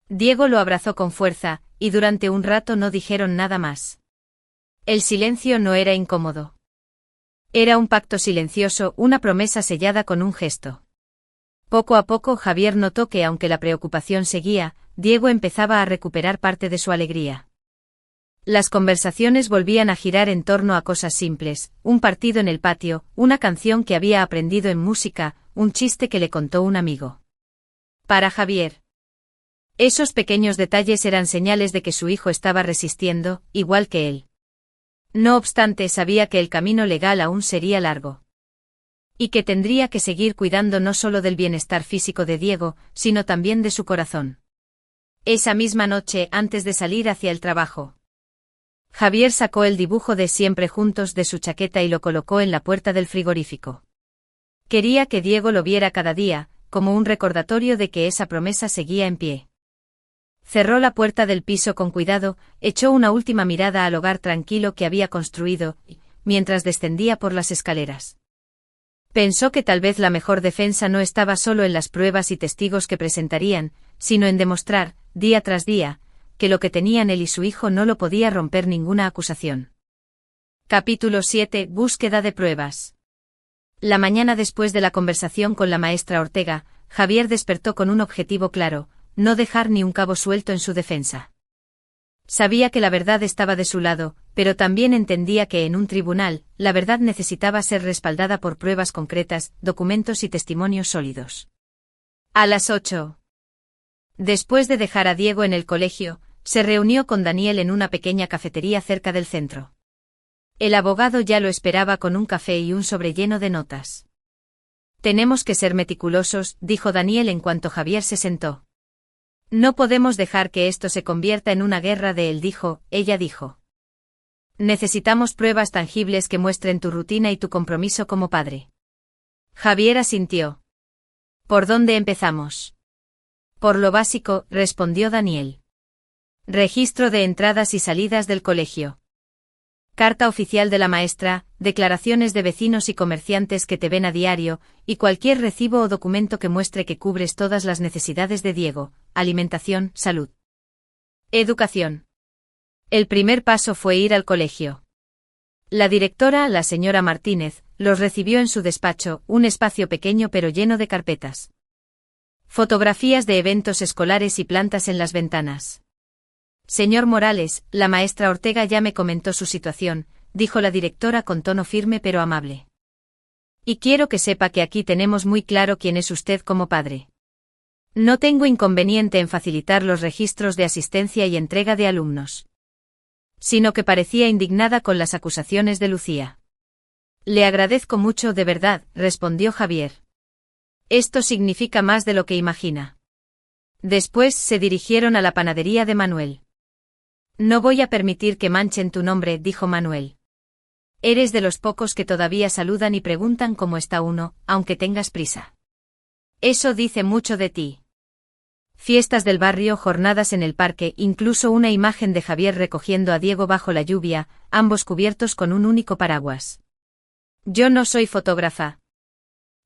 Diego lo abrazó con fuerza, y durante un rato no dijeron nada más. El silencio no era incómodo. Era un pacto silencioso, una promesa sellada con un gesto. Poco a poco Javier notó que aunque la preocupación seguía, Diego empezaba a recuperar parte de su alegría. Las conversaciones volvían a girar en torno a cosas simples, un partido en el patio, una canción que había aprendido en música, un chiste que le contó un amigo. Para Javier, esos pequeños detalles eran señales de que su hijo estaba resistiendo, igual que él. No obstante, sabía que el camino legal aún sería largo. Y que tendría que seguir cuidando no solo del bienestar físico de Diego, sino también de su corazón. Esa misma noche, antes de salir hacia el trabajo, Javier sacó el dibujo de Siempre Juntos de su chaqueta y lo colocó en la puerta del frigorífico. Quería que Diego lo viera cada día, como un recordatorio de que esa promesa seguía en pie. Cerró la puerta del piso con cuidado, echó una última mirada al hogar tranquilo que había construido, mientras descendía por las escaleras. Pensó que tal vez la mejor defensa no estaba solo en las pruebas y testigos que presentarían, sino en demostrar, día tras día, que lo que tenían él y su hijo no lo podía romper ninguna acusación. Capítulo 7. Búsqueda de pruebas. La mañana después de la conversación con la maestra Ortega, Javier despertó con un objetivo claro: no dejar ni un cabo suelto en su defensa. Sabía que la verdad estaba de su lado, pero también entendía que en un tribunal, la verdad necesitaba ser respaldada por pruebas concretas, documentos y testimonios sólidos. A las 8. Después de dejar a Diego en el colegio, se reunió con Daniel en una pequeña cafetería cerca del centro. El abogado ya lo esperaba con un café y un sobre lleno de notas. Tenemos que ser meticulosos, dijo Daniel en cuanto Javier se sentó. No podemos dejar que esto se convierta en una guerra de él dijo, ella dijo. Necesitamos pruebas tangibles que muestren tu rutina y tu compromiso como padre. Javier asintió. ¿Por dónde empezamos? Por lo básico, respondió Daniel. Registro de entradas y salidas del colegio. Carta oficial de la maestra, declaraciones de vecinos y comerciantes que te ven a diario, y cualquier recibo o documento que muestre que cubres todas las necesidades de Diego: alimentación, salud, educación. El primer paso fue ir al colegio. La directora, la señora Martínez, los recibió en su despacho, un espacio pequeño pero lleno de carpetas. Fotografías de eventos escolares y plantas en las ventanas. Señor Morales, la maestra Ortega ya me comentó su situación, dijo la directora con tono firme pero amable. Y quiero que sepa que aquí tenemos muy claro quién es usted como padre. No tengo inconveniente en facilitar los registros de asistencia y entrega de alumnos. Sino que parecía indignada con las acusaciones de Lucía. Le agradezco mucho de verdad, respondió Javier. Esto significa más de lo que imagina. Después se dirigieron a la panadería de Manuel. No voy a permitir que manchen tu nombre, dijo Manuel. Eres de los pocos que todavía saludan y preguntan cómo está uno, aunque tengas prisa. Eso dice mucho de ti. Fiestas del barrio, jornadas en el parque, incluso una imagen de Javier recogiendo a Diego bajo la lluvia, ambos cubiertos con un único paraguas. Yo no soy fotógrafa.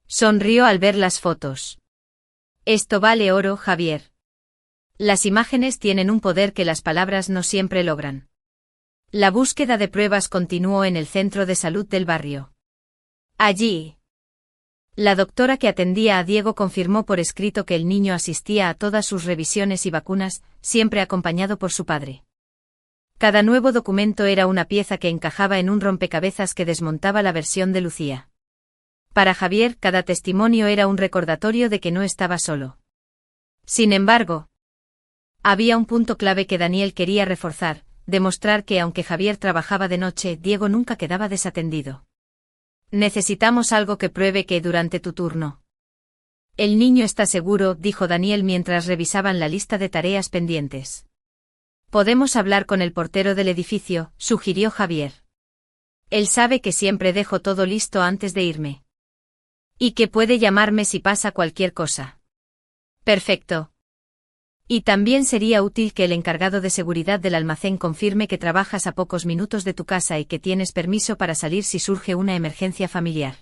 Sonrió al ver las fotos. Esto vale oro, Javier. Las imágenes tienen un poder que las palabras no siempre logran. La búsqueda de pruebas continuó en el centro de salud del barrio. Allí. La doctora que atendía a Diego confirmó por escrito que el niño asistía a todas sus revisiones y vacunas, siempre acompañado por su padre. Cada nuevo documento era una pieza que encajaba en un rompecabezas que desmontaba la versión de Lucía. Para Javier, cada testimonio era un recordatorio de que no estaba solo. Sin embargo, había un punto clave que Daniel quería reforzar, demostrar que aunque Javier trabajaba de noche, Diego nunca quedaba desatendido. Necesitamos algo que pruebe que durante tu turno. El niño está seguro, dijo Daniel mientras revisaban la lista de tareas pendientes. Podemos hablar con el portero del edificio, sugirió Javier. Él sabe que siempre dejo todo listo antes de irme. Y que puede llamarme si pasa cualquier cosa. Perfecto. Y también sería útil que el encargado de seguridad del almacén confirme que trabajas a pocos minutos de tu casa y que tienes permiso para salir si surge una emergencia familiar.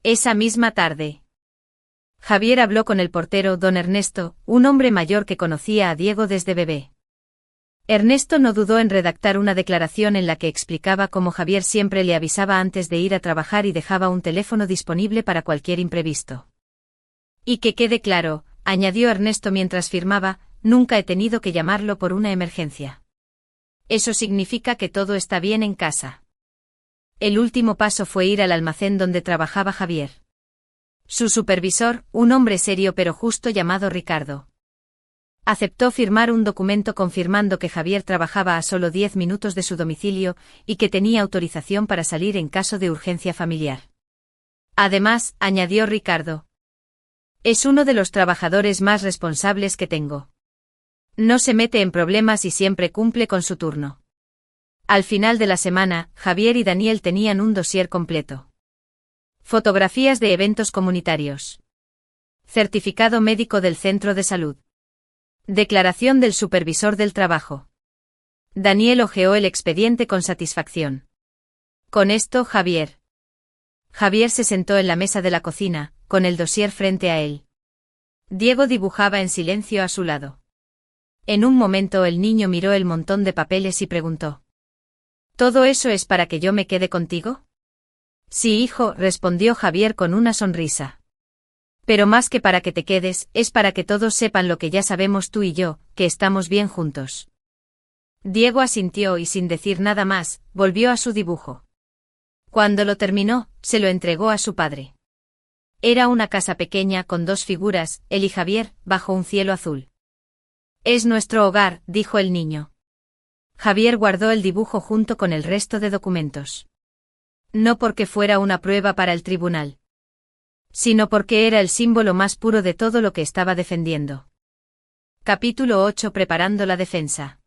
Esa misma tarde. Javier habló con el portero, don Ernesto, un hombre mayor que conocía a Diego desde bebé. Ernesto no dudó en redactar una declaración en la que explicaba cómo Javier siempre le avisaba antes de ir a trabajar y dejaba un teléfono disponible para cualquier imprevisto. Y que quede claro, añadió Ernesto mientras firmaba, nunca he tenido que llamarlo por una emergencia. Eso significa que todo está bien en casa. El último paso fue ir al almacén donde trabajaba Javier. Su supervisor, un hombre serio pero justo llamado Ricardo, aceptó firmar un documento confirmando que Javier trabajaba a solo 10 minutos de su domicilio y que tenía autorización para salir en caso de urgencia familiar. Además, añadió Ricardo, es uno de los trabajadores más responsables que tengo. No se mete en problemas y siempre cumple con su turno. Al final de la semana, Javier y Daniel tenían un dossier completo. Fotografías de eventos comunitarios. Certificado médico del centro de salud. Declaración del supervisor del trabajo. Daniel hojeó el expediente con satisfacción. Con esto, Javier se sentó en la mesa de la cocina, con el dossier frente a él. Diego dibujaba en silencio a su lado. En un momento el niño miró el montón de papeles y preguntó: ¿Todo eso es para que yo me quede contigo? Sí, hijo, respondió Javier con una sonrisa. Pero más que para que te quedes, es para que todos sepan lo que ya sabemos tú y yo, que estamos bien juntos. Diego asintió y sin decir nada más, volvió a su dibujo. Cuando lo terminó, se lo entregó a su padre. Era una casa pequeña con dos figuras, él y Javier, bajo un cielo azul. Es nuestro hogar, dijo el niño. Javier guardó el dibujo junto con el resto de documentos. No porque fuera una prueba para el tribunal, sino porque era el símbolo más puro de todo lo que estaba defendiendo. Capítulo 8. Preparando la defensa.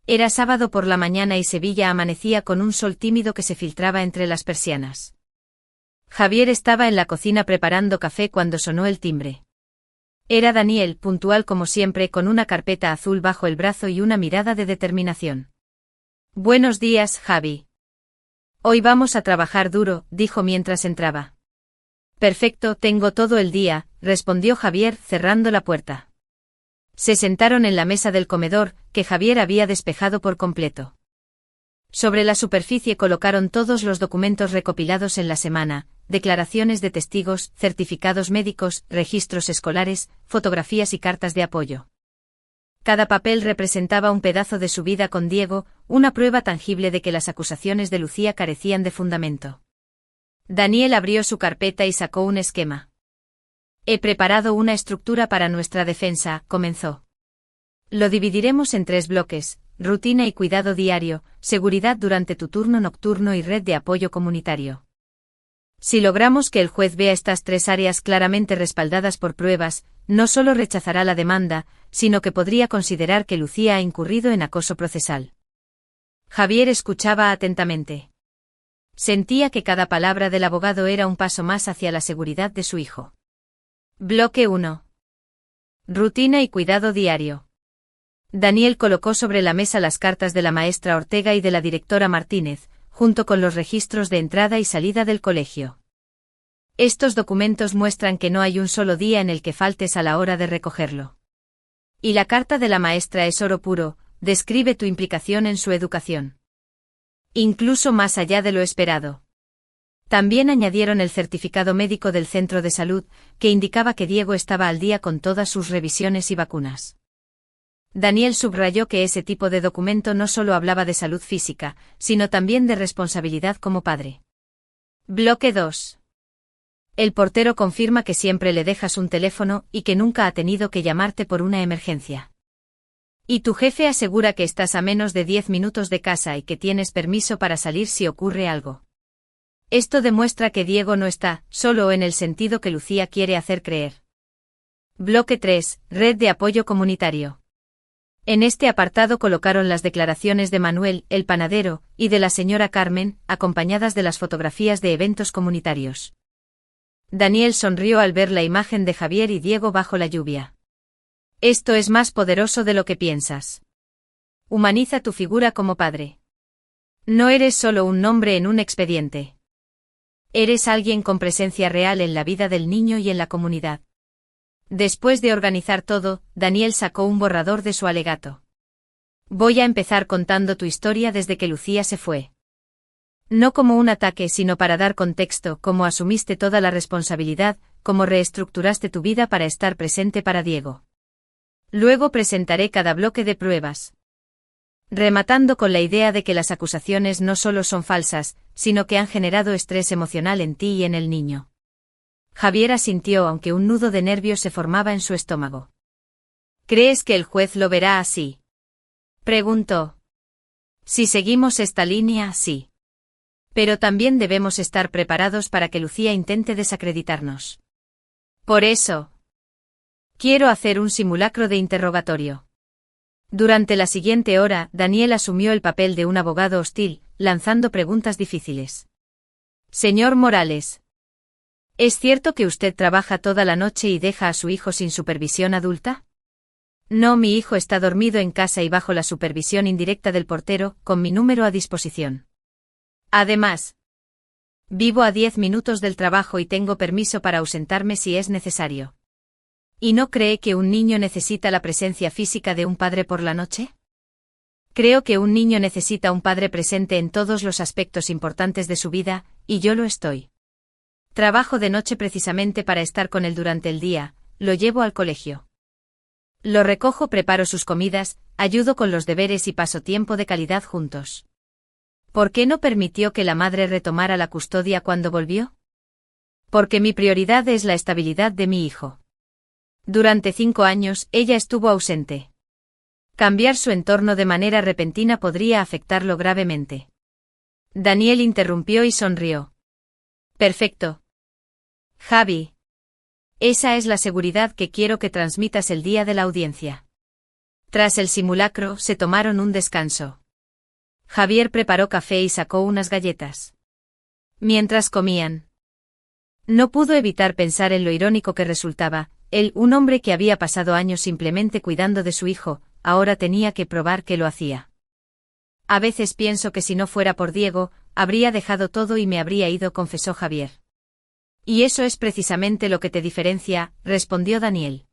Era sábado por la mañana y Sevilla amanecía con un sol tímido que se filtraba entre las persianas. Javier estaba en la cocina preparando café cuando sonó el timbre. Era Daniel, puntual como siempre, con una carpeta azul bajo el brazo y una mirada de determinación. Buenos días, Javi. Hoy vamos a trabajar duro, dijo mientras entraba. Perfecto, tengo todo el día, respondió Javier, cerrando la puerta. Se sentaron en la mesa del comedor, que Javier había despejado por completo. Sobre la superficie colocaron todos los documentos recopilados en la semana, declaraciones de testigos, certificados médicos, registros escolares, fotografías y cartas de apoyo. Cada papel representaba un pedazo de su vida con Diego, una prueba tangible de que las acusaciones de Lucía carecían de fundamento. Daniel abrió su carpeta y sacó un esquema. He preparado una estructura para nuestra defensa, comenzó. Lo dividiremos en 3 bloques: rutina y cuidado diario, seguridad durante tu turno nocturno y red de apoyo comunitario. Si logramos que el juez vea estas 3 áreas claramente respaldadas por pruebas, no solo rechazará la demanda, sino que podría considerar que Lucía ha incurrido en acoso procesal. Javier escuchaba atentamente. Sentía que cada palabra del abogado era un paso más hacia la seguridad de su hijo. Bloque 1. Rutina y cuidado diario. Daniel colocó sobre la mesa las cartas de la maestra Ortega y de la directora Martínez, junto con los registros de entrada y salida del colegio. Estos documentos muestran que no hay un solo día en el que faltes a la hora de recogerlo. Y la carta de la maestra es oro puro, describe tu implicación en su educación. Incluso más allá de lo esperado. También añadieron el certificado médico del centro de salud, que indicaba que Diego estaba al día con todas sus revisiones y vacunas. Daniel subrayó que ese tipo de documento no solo hablaba de salud física, sino también de responsabilidad como padre. Bloque 2. El portero confirma que siempre le dejas un teléfono y que nunca ha tenido que llamarte por una emergencia. Y tu jefe asegura que estás a menos de 10 minutos de casa y que tienes permiso para salir si ocurre algo. Esto demuestra que Diego no está solo en el sentido que Lucía quiere hacer creer. Bloque 3. Red de apoyo comunitario. En este apartado colocaron las declaraciones de Manuel, el panadero, y de la señora Carmen, acompañadas de las fotografías de eventos comunitarios. Daniel sonrió al ver la imagen de Javier y Diego bajo la lluvia. Esto es más poderoso de lo que piensas. Humaniza tu figura como padre. No eres solo un nombre en un expediente. Eres alguien con presencia real en la vida del niño y en la comunidad. Después de organizar todo, Daniel sacó un borrador de su alegato. Voy a empezar contando tu historia desde que Lucía se fue. No como un ataque, sino para dar contexto, cómo asumiste toda la responsabilidad, cómo reestructuraste tu vida para estar presente para Diego. Luego presentaré cada bloque de pruebas. Rematando con la idea de que las acusaciones no solo son falsas, sino que han generado estrés emocional en ti y en el niño. Javier asintió aunque un nudo de nervios se formaba en su estómago. ¿Crees que el juez lo verá así?, preguntó. Si seguimos esta línea, sí. Pero también debemos estar preparados para que Lucía intente desacreditarnos. Por eso, quiero hacer un simulacro de interrogatorio. Durante la siguiente hora, Daniel asumió el papel de un abogado hostil, lanzando preguntas difíciles. Señor Morales, ¿es cierto que usted trabaja toda la noche y deja a su hijo sin supervisión adulta? No, mi hijo está dormido en casa y bajo la supervisión indirecta del portero, con mi número a disposición. Además, vivo a 10 minutos del trabajo y tengo permiso para ausentarme si es necesario. ¿Y no cree que un niño necesita la presencia física de un padre por la noche? Creo que un niño necesita un padre presente en todos los aspectos importantes de su vida, y yo lo estoy. Trabajo de noche precisamente para estar con él durante el día, lo llevo al colegio. Lo recojo, preparo sus comidas, ayudo con los deberes y paso tiempo de calidad juntos. ¿Por qué no permitió que la madre retomara la custodia cuando volvió? Porque mi prioridad es la estabilidad de mi hijo. Durante 5 años, ella estuvo ausente. Cambiar su entorno de manera repentina podría afectarlo gravemente. Daniel interrumpió y sonrió. Perfecto. Javi. Esa es la seguridad que quiero que transmitas el día de la audiencia. Tras el simulacro, se tomaron un descanso. Javier preparó café y sacó unas galletas. Mientras comían, no pudo evitar pensar en lo irónico que resultaba. Él, un hombre que había pasado años simplemente cuidando de su hijo, ahora tenía que probar que lo hacía. A veces pienso que si no fuera por Diego, habría dejado todo y me habría ido, confesó Javier. Y eso es precisamente lo que te diferencia, respondió Daniel.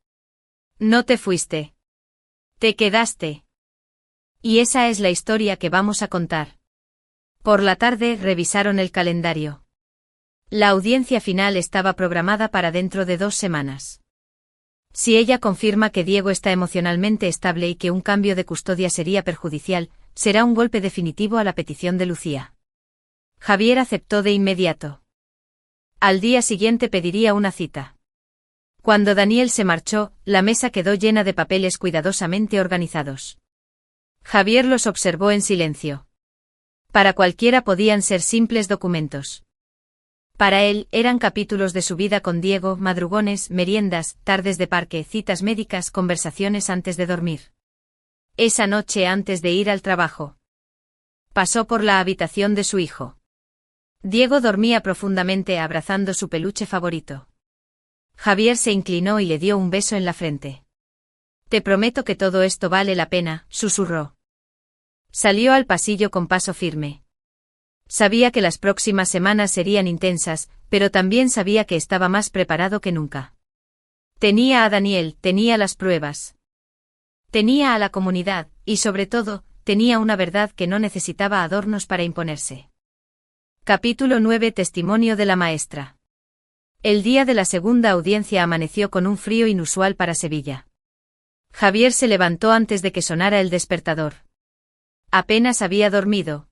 No te fuiste. Te quedaste. Y esa es la historia que vamos a contar. Por la tarde revisaron el calendario. La audiencia final estaba programada para dentro de 2 semanas. Si ella confirma que Diego está emocionalmente estable y que un cambio de custodia sería perjudicial, será un golpe definitivo a la petición de Lucía. Javier aceptó de inmediato. Al día siguiente pediría una cita. Cuando Daniel se marchó, la mesa quedó llena de papeles cuidadosamente organizados. Javier los observó en silencio. Para cualquiera podían ser simples documentos. Para él, eran capítulos de su vida con Diego, madrugones, meriendas, tardes de parque, citas médicas, conversaciones antes de dormir. Esa noche antes de ir al trabajo. Pasó por la habitación de su hijo. Diego dormía profundamente abrazando su peluche favorito. Javier se inclinó y le dio un beso en la frente. Te prometo que todo esto vale la pena, susurró. Salió al pasillo con paso firme. Sabía que las próximas semanas serían intensas, pero también sabía que estaba más preparado que nunca. Tenía a Daniel, tenía las pruebas. Tenía a la comunidad, y sobre todo, tenía una verdad que no necesitaba adornos para imponerse. Capítulo 9. Testimonio de la maestra. El día de la segunda audiencia amaneció con un frío inusual para Sevilla. Javier se levantó antes de que sonara el despertador. Apenas había dormido.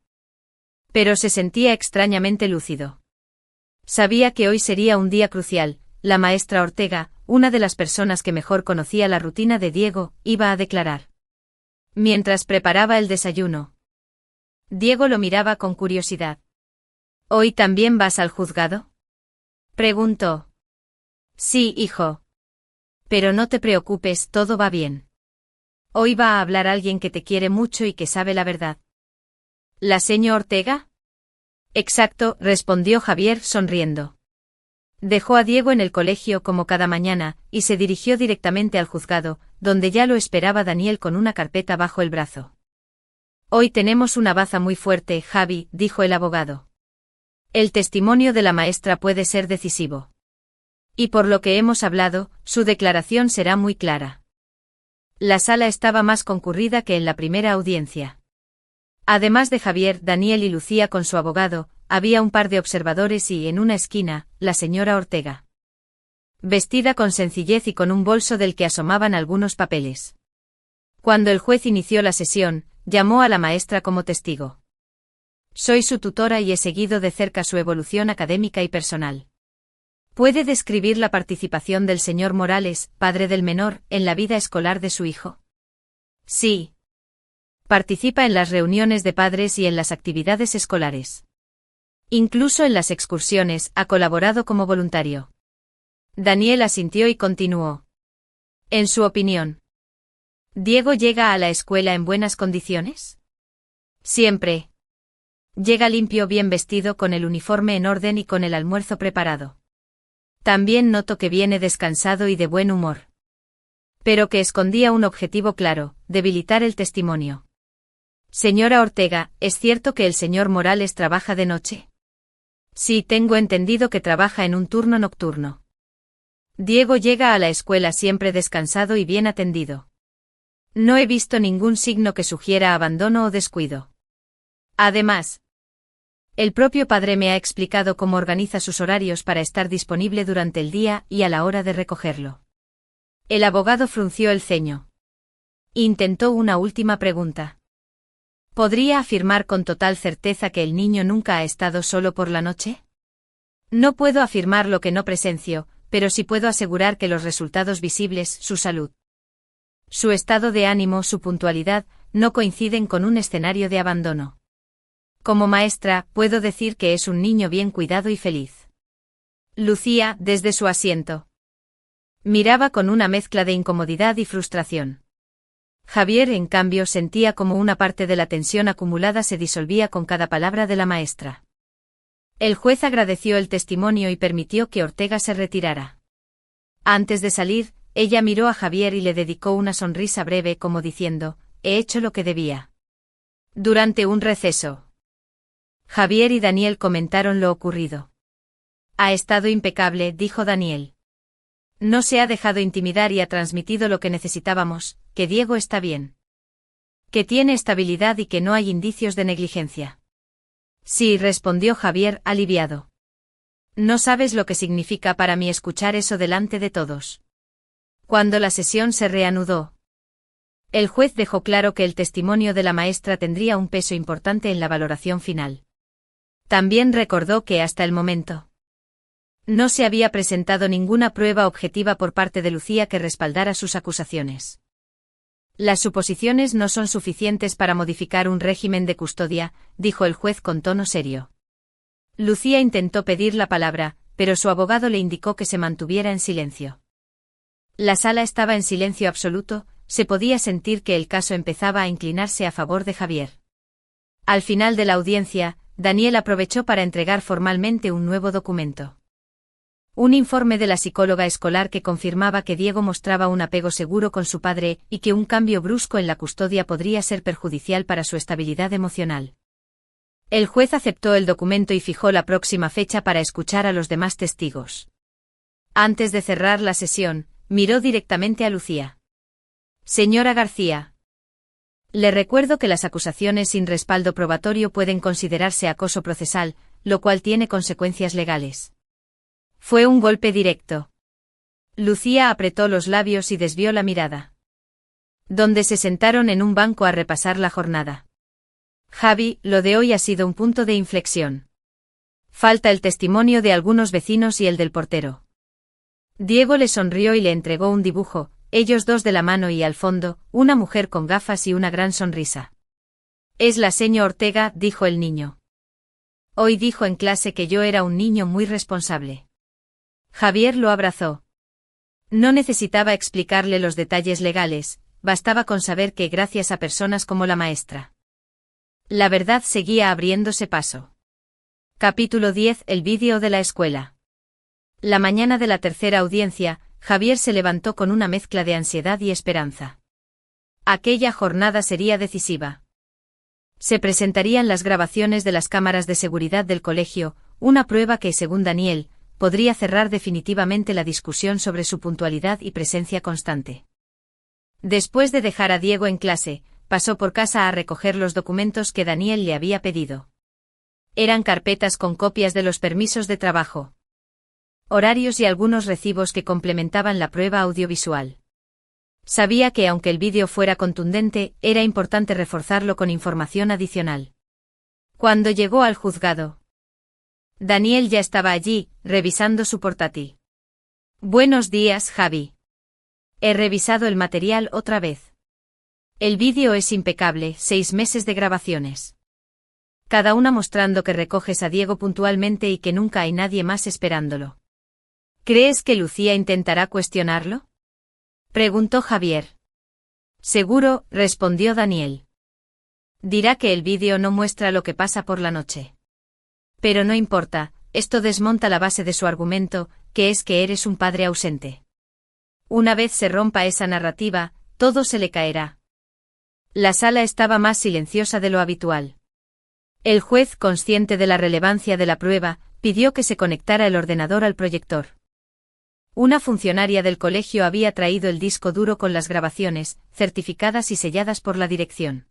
Pero se sentía extrañamente lúcido. Sabía que hoy sería un día crucial. La maestra Ortega, una de las personas que mejor conocía la rutina de Diego, iba a declarar. Mientras preparaba el desayuno, Diego lo miraba con curiosidad. ¿Hoy también vas al juzgado?, preguntó. Sí, hijo. Pero no te preocupes, todo va bien. Hoy va a hablar alguien que te quiere mucho y que sabe la verdad. ¿La señora Ortega? Exacto, respondió Javier sonriendo. Dejó a Diego en el colegio como cada mañana, y se dirigió directamente al juzgado, donde ya lo esperaba Daniel con una carpeta bajo el brazo. Hoy tenemos una baza muy fuerte, Javi, dijo el abogado. El testimonio de la maestra puede ser decisivo. Y por lo que hemos hablado, su declaración será muy clara. La sala estaba más concurrida que en la primera audiencia. Además de Javier, Daniel y Lucía con su abogado, había un par de observadores y, en una esquina, la señora Ortega. Vestida con sencillez y con un bolso del que asomaban algunos papeles. Cuando el juez inició la sesión, llamó a la maestra como testigo. Soy su tutora y he seguido de cerca su evolución académica y personal. ¿Puede describir la participación del señor Morales, padre del menor, en la vida escolar de su hijo? Sí. Participa en las reuniones de padres y en las actividades escolares. Incluso en las excursiones, ha colaborado como voluntario. Daniel asintió y continuó. En su opinión, ¿Diego llega a la escuela en buenas condiciones? Siempre. Llega limpio, bien vestido, con el uniforme en orden y con el almuerzo preparado. También noto que viene descansado y de buen humor. Pero que escondía un objetivo claro, debilitar el testimonio. Señora Ortega, ¿es cierto que el señor Morales trabaja de noche? Sí, tengo entendido que trabaja en un turno nocturno. Diego llega a la escuela siempre descansado y bien atendido. No he visto ningún signo que sugiera abandono o descuido. Además, el propio padre me ha explicado cómo organiza sus horarios para estar disponible durante el día y a la hora de recogerlo. El abogado frunció el ceño. Intentó una última pregunta. ¿Podría afirmar con total certeza que el niño nunca ha estado solo por la noche? No puedo afirmar lo que no presencio, pero sí puedo asegurar que los resultados visibles, su salud, su estado de ánimo, su puntualidad, no coinciden con un escenario de abandono. Como maestra, puedo decir que es un niño bien cuidado y feliz. Lucía, desde su asiento, miraba con una mezcla de incomodidad y frustración. Javier, en cambio, sentía como una parte de la tensión acumulada se disolvía con cada palabra de la maestra. El juez agradeció el testimonio y permitió que Ortega se retirara. Antes de salir, ella miró a Javier y le dedicó una sonrisa breve como diciendo, he hecho lo que debía. Durante un receso, Javier y Daniel comentaron lo ocurrido. Ha estado impecable, dijo Daniel. No se ha dejado intimidar y ha transmitido lo que necesitábamos, que Diego está bien. Que tiene estabilidad y que no hay indicios de negligencia. Sí, respondió Javier, aliviado. No sabes lo que significa para mí escuchar eso delante de todos. Cuando la sesión se reanudó, el juez dejó claro que el testimonio de la maestra tendría un peso importante en la valoración final. También recordó que hasta el momento No se había presentado ninguna prueba objetiva por parte de Lucía que respaldara sus acusaciones. Las suposiciones no son suficientes para modificar un régimen de custodia, dijo el juez con tono serio. Lucía intentó pedir la palabra, pero su abogado le indicó que se mantuviera en silencio. La sala estaba en silencio absoluto, se podía sentir que el caso empezaba a inclinarse a favor de Javier. Al final de la audiencia, Daniel aprovechó para entregar formalmente un nuevo documento. Un informe de la psicóloga escolar que confirmaba que Diego mostraba un apego seguro con su padre y que un cambio brusco en la custodia podría ser perjudicial para su estabilidad emocional. El juez aceptó el documento y fijó la próxima fecha para escuchar a los demás testigos. Antes de cerrar la sesión, miró directamente a Lucía. Señora García. Le recuerdo que las acusaciones sin respaldo probatorio pueden considerarse acoso procesal, lo cual tiene consecuencias legales. Fue un golpe directo. Lucía apretó los labios y desvió la mirada. Donde se sentaron en un banco a repasar la jornada. Javi, lo de hoy ha sido un punto de inflexión. Falta el testimonio de algunos vecinos y el del portero. Diego le sonrió y le entregó un dibujo, ellos dos de la mano y al fondo, una mujer con gafas y una gran sonrisa. Es la señora Ortega, dijo el niño. Hoy dijo en clase que yo era un niño muy responsable. Javier lo abrazó. No necesitaba explicarle los detalles legales, bastaba con saber que gracias a personas como la maestra. La verdad seguía abriéndose paso. Capítulo 10. El vídeo de la escuela. La mañana de la tercera audiencia, Javier se levantó con una mezcla de ansiedad y esperanza. Aquella jornada sería decisiva. Se presentarían las grabaciones de las cámaras de seguridad del colegio, una prueba que, según Daniel, podría cerrar definitivamente la discusión sobre su puntualidad y presencia constante. Después de dejar a Diego en clase, pasó por casa a recoger los documentos que Daniel le había pedido. Eran carpetas con copias de los permisos de trabajo, horarios y algunos recibos que complementaban la prueba audiovisual. Sabía que aunque el vídeo fuera contundente, era importante reforzarlo con información adicional. Cuando llegó al juzgado, Daniel ya estaba allí, revisando su portátil. Buenos días, Javi. He revisado el material otra vez. El vídeo es impecable, 6 meses de grabaciones. Cada una mostrando que recoges a Diego puntualmente y que nunca hay nadie más esperándolo. ¿Crees que Lucía intentará cuestionarlo? Preguntó Javier. Seguro, respondió Daniel. Dirá que el vídeo no muestra lo que pasa por la noche. Pero no importa, esto desmonta la base de su argumento, que es que eres un padre ausente. Una vez se rompa esa narrativa, todo se le caerá. La sala estaba más silenciosa de lo habitual. El juez, consciente de la relevancia de la prueba, pidió que se conectara el ordenador al proyector. Una funcionaria del colegio había traído el disco duro con las grabaciones, certificadas y selladas por la dirección.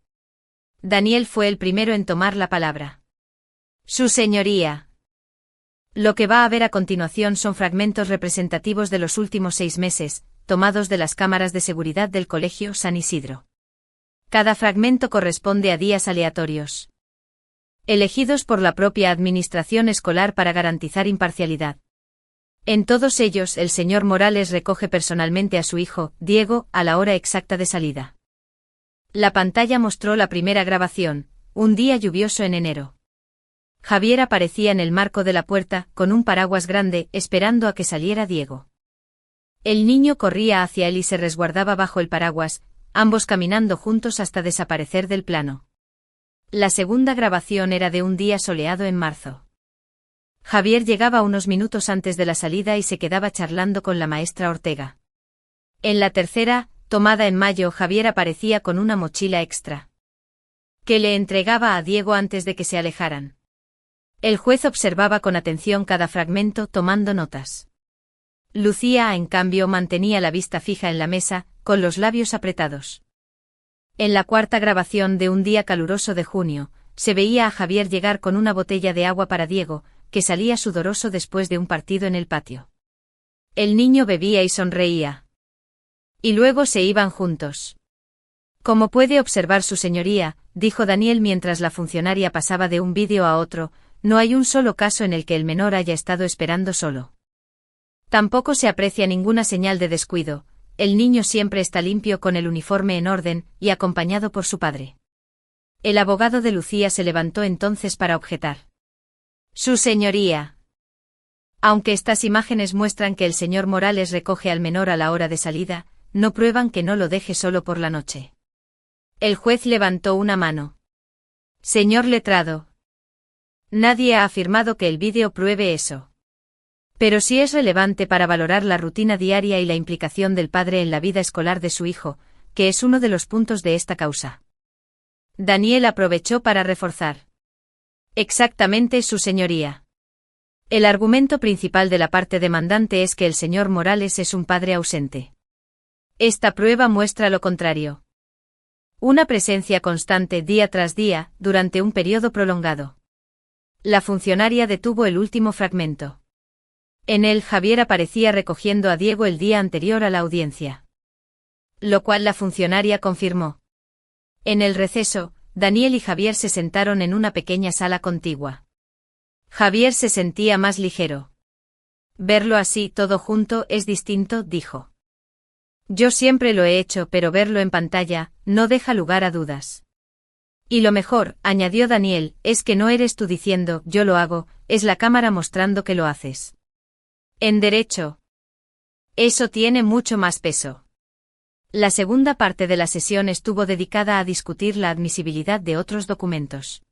Daniel fue el primero en tomar la palabra. Su señoría. Lo que va a ver a continuación son fragmentos representativos de los últimos 6 meses, tomados de las cámaras de seguridad del Colegio San Isidro. Cada fragmento corresponde a días aleatorios, elegidos por la propia administración escolar para garantizar imparcialidad. En todos ellos el señor Morales recoge personalmente a su hijo, Diego, a la hora exacta de salida. La pantalla mostró la primera grabación, un día lluvioso en enero. Javier aparecía en el marco de la puerta, con un paraguas grande, esperando a que saliera Diego. El niño corría hacia él y se resguardaba bajo el paraguas, ambos caminando juntos hasta desaparecer del plano. La segunda grabación era de un día soleado en marzo. Javier llegaba unos minutos antes de la salida y se quedaba charlando con la maestra Ortega. En la tercera, tomada en mayo, Javier aparecía con una mochila extra, que le entregaba a Diego antes de que se alejaran. El juez observaba con atención cada fragmento, tomando notas. Lucía, en cambio, mantenía la vista fija en la mesa, con los labios apretados. En la cuarta grabación de un día caluroso de junio, se veía a Javier llegar con una botella de agua para Diego, que salía sudoroso después de un partido en el patio. El niño bebía y sonreía. Y luego se iban juntos. Como puede observar su señoría, dijo Daniel mientras la funcionaria pasaba de un vídeo a otro, no hay un solo caso en el que el menor haya estado esperando solo. Tampoco se aprecia ninguna señal de descuido, el niño siempre está limpio con el uniforme en orden y acompañado por su padre. El abogado de Lucía se levantó entonces para objetar. Su señoría. Aunque estas imágenes muestran que el señor Morales recoge al menor a la hora de salida, no prueban que no lo deje solo por la noche. El juez levantó una mano. Señor letrado. Nadie ha afirmado que el vídeo pruebe eso. Pero sí es relevante para valorar la rutina diaria y la implicación del padre en la vida escolar de su hijo, que es uno de los puntos de esta causa. Daniel aprovechó para reforzar. Exactamente, su señoría. El argumento principal de la parte demandante es que el señor Morales es un padre ausente. Esta prueba muestra lo contrario. Una presencia constante día tras día, durante un periodo prolongado. La funcionaria detuvo el último fragmento. En él Javier aparecía recogiendo a Diego el día anterior a la audiencia. Lo cual la funcionaria confirmó. En el receso, Daniel y Javier se sentaron en una pequeña sala contigua. Javier se sentía más ligero. Verlo así todo junto es distinto, dijo. Yo siempre lo he hecho, pero verlo en pantalla no deja lugar a dudas. Y lo mejor, añadió Daniel, es que no eres tú diciendo yo lo hago, es la cámara mostrando que lo haces. En derecho, eso tiene mucho más peso. La segunda parte de la sesión estuvo dedicada a discutir la admisibilidad de otros documentos.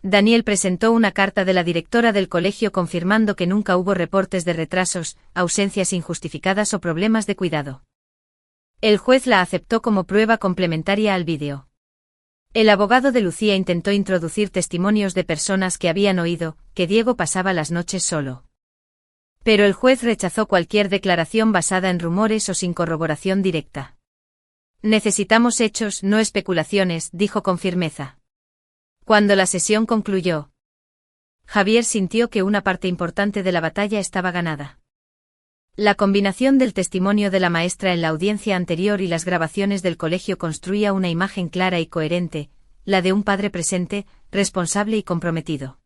Daniel presentó una carta de la directora del colegio confirmando que nunca hubo reportes de retrasos, ausencias injustificadas o problemas de cuidado. El juez la aceptó como prueba complementaria al vídeo. El abogado de Lucía intentó introducir testimonios de personas que habían oído que Diego pasaba las noches solo. Pero el juez rechazó cualquier declaración basada en rumores o sin corroboración directa. Necesitamos hechos, no especulaciones, dijo con firmeza. Cuando la sesión concluyó, Javier sintió que una parte importante de la batalla estaba ganada. La combinación del testimonio de la maestra en la audiencia anterior y las grabaciones del colegio construía una imagen clara y coherente, la de un padre presente, responsable y comprometido.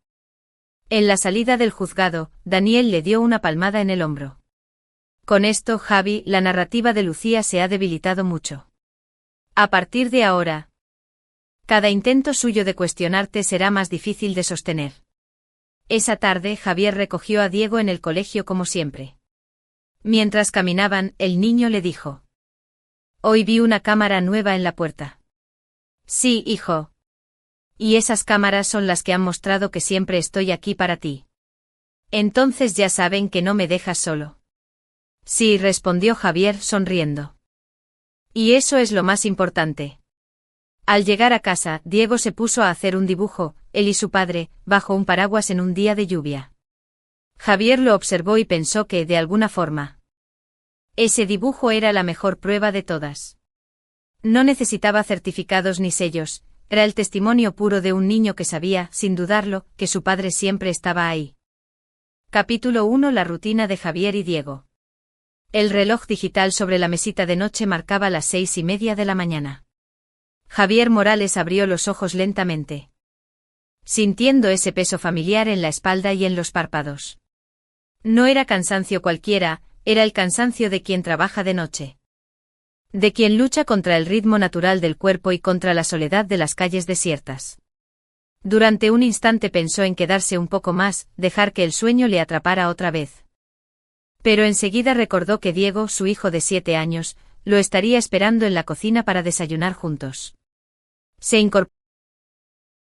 En la salida del juzgado, Daniel le dio una palmada en el hombro. Con esto, Javi, la narrativa de Lucía se ha debilitado mucho. A partir de ahora, cada intento suyo de cuestionarte será más difícil de sostener. Esa tarde, Javier recogió a Diego en el colegio como siempre. Mientras caminaban, el niño le dijo. Hoy vi una cámara nueva en la puerta. Sí, hijo. Y esas cámaras son las que han mostrado que siempre estoy aquí para ti. Entonces ya saben que no me dejas solo. Sí, respondió Javier sonriendo. Y eso es lo más importante. Al llegar a casa, Diego se puso a hacer un dibujo, él y su padre, bajo un paraguas en un día de lluvia. Javier lo observó y pensó que, de alguna forma, ese dibujo era la mejor prueba de todas. No necesitaba certificados ni sellos, era el testimonio puro de un niño que sabía, sin dudarlo, que su padre siempre estaba ahí. Capítulo 1. La rutina de Javier y Diego. El reloj digital sobre la mesita de noche marcaba las 6:30 de la mañana. Javier Morales abrió los ojos lentamente, sintiendo ese peso familiar en la espalda y en los párpados. No era cansancio cualquiera, era el cansancio de quien trabaja de noche. De quien lucha contra el ritmo natural del cuerpo y contra la soledad de las calles desiertas. Durante un instante pensó en quedarse un poco más, dejar que el sueño le atrapara otra vez. Pero enseguida recordó que Diego, su hijo de 7 años, lo estaría esperando en la cocina para desayunar juntos. Se incorporó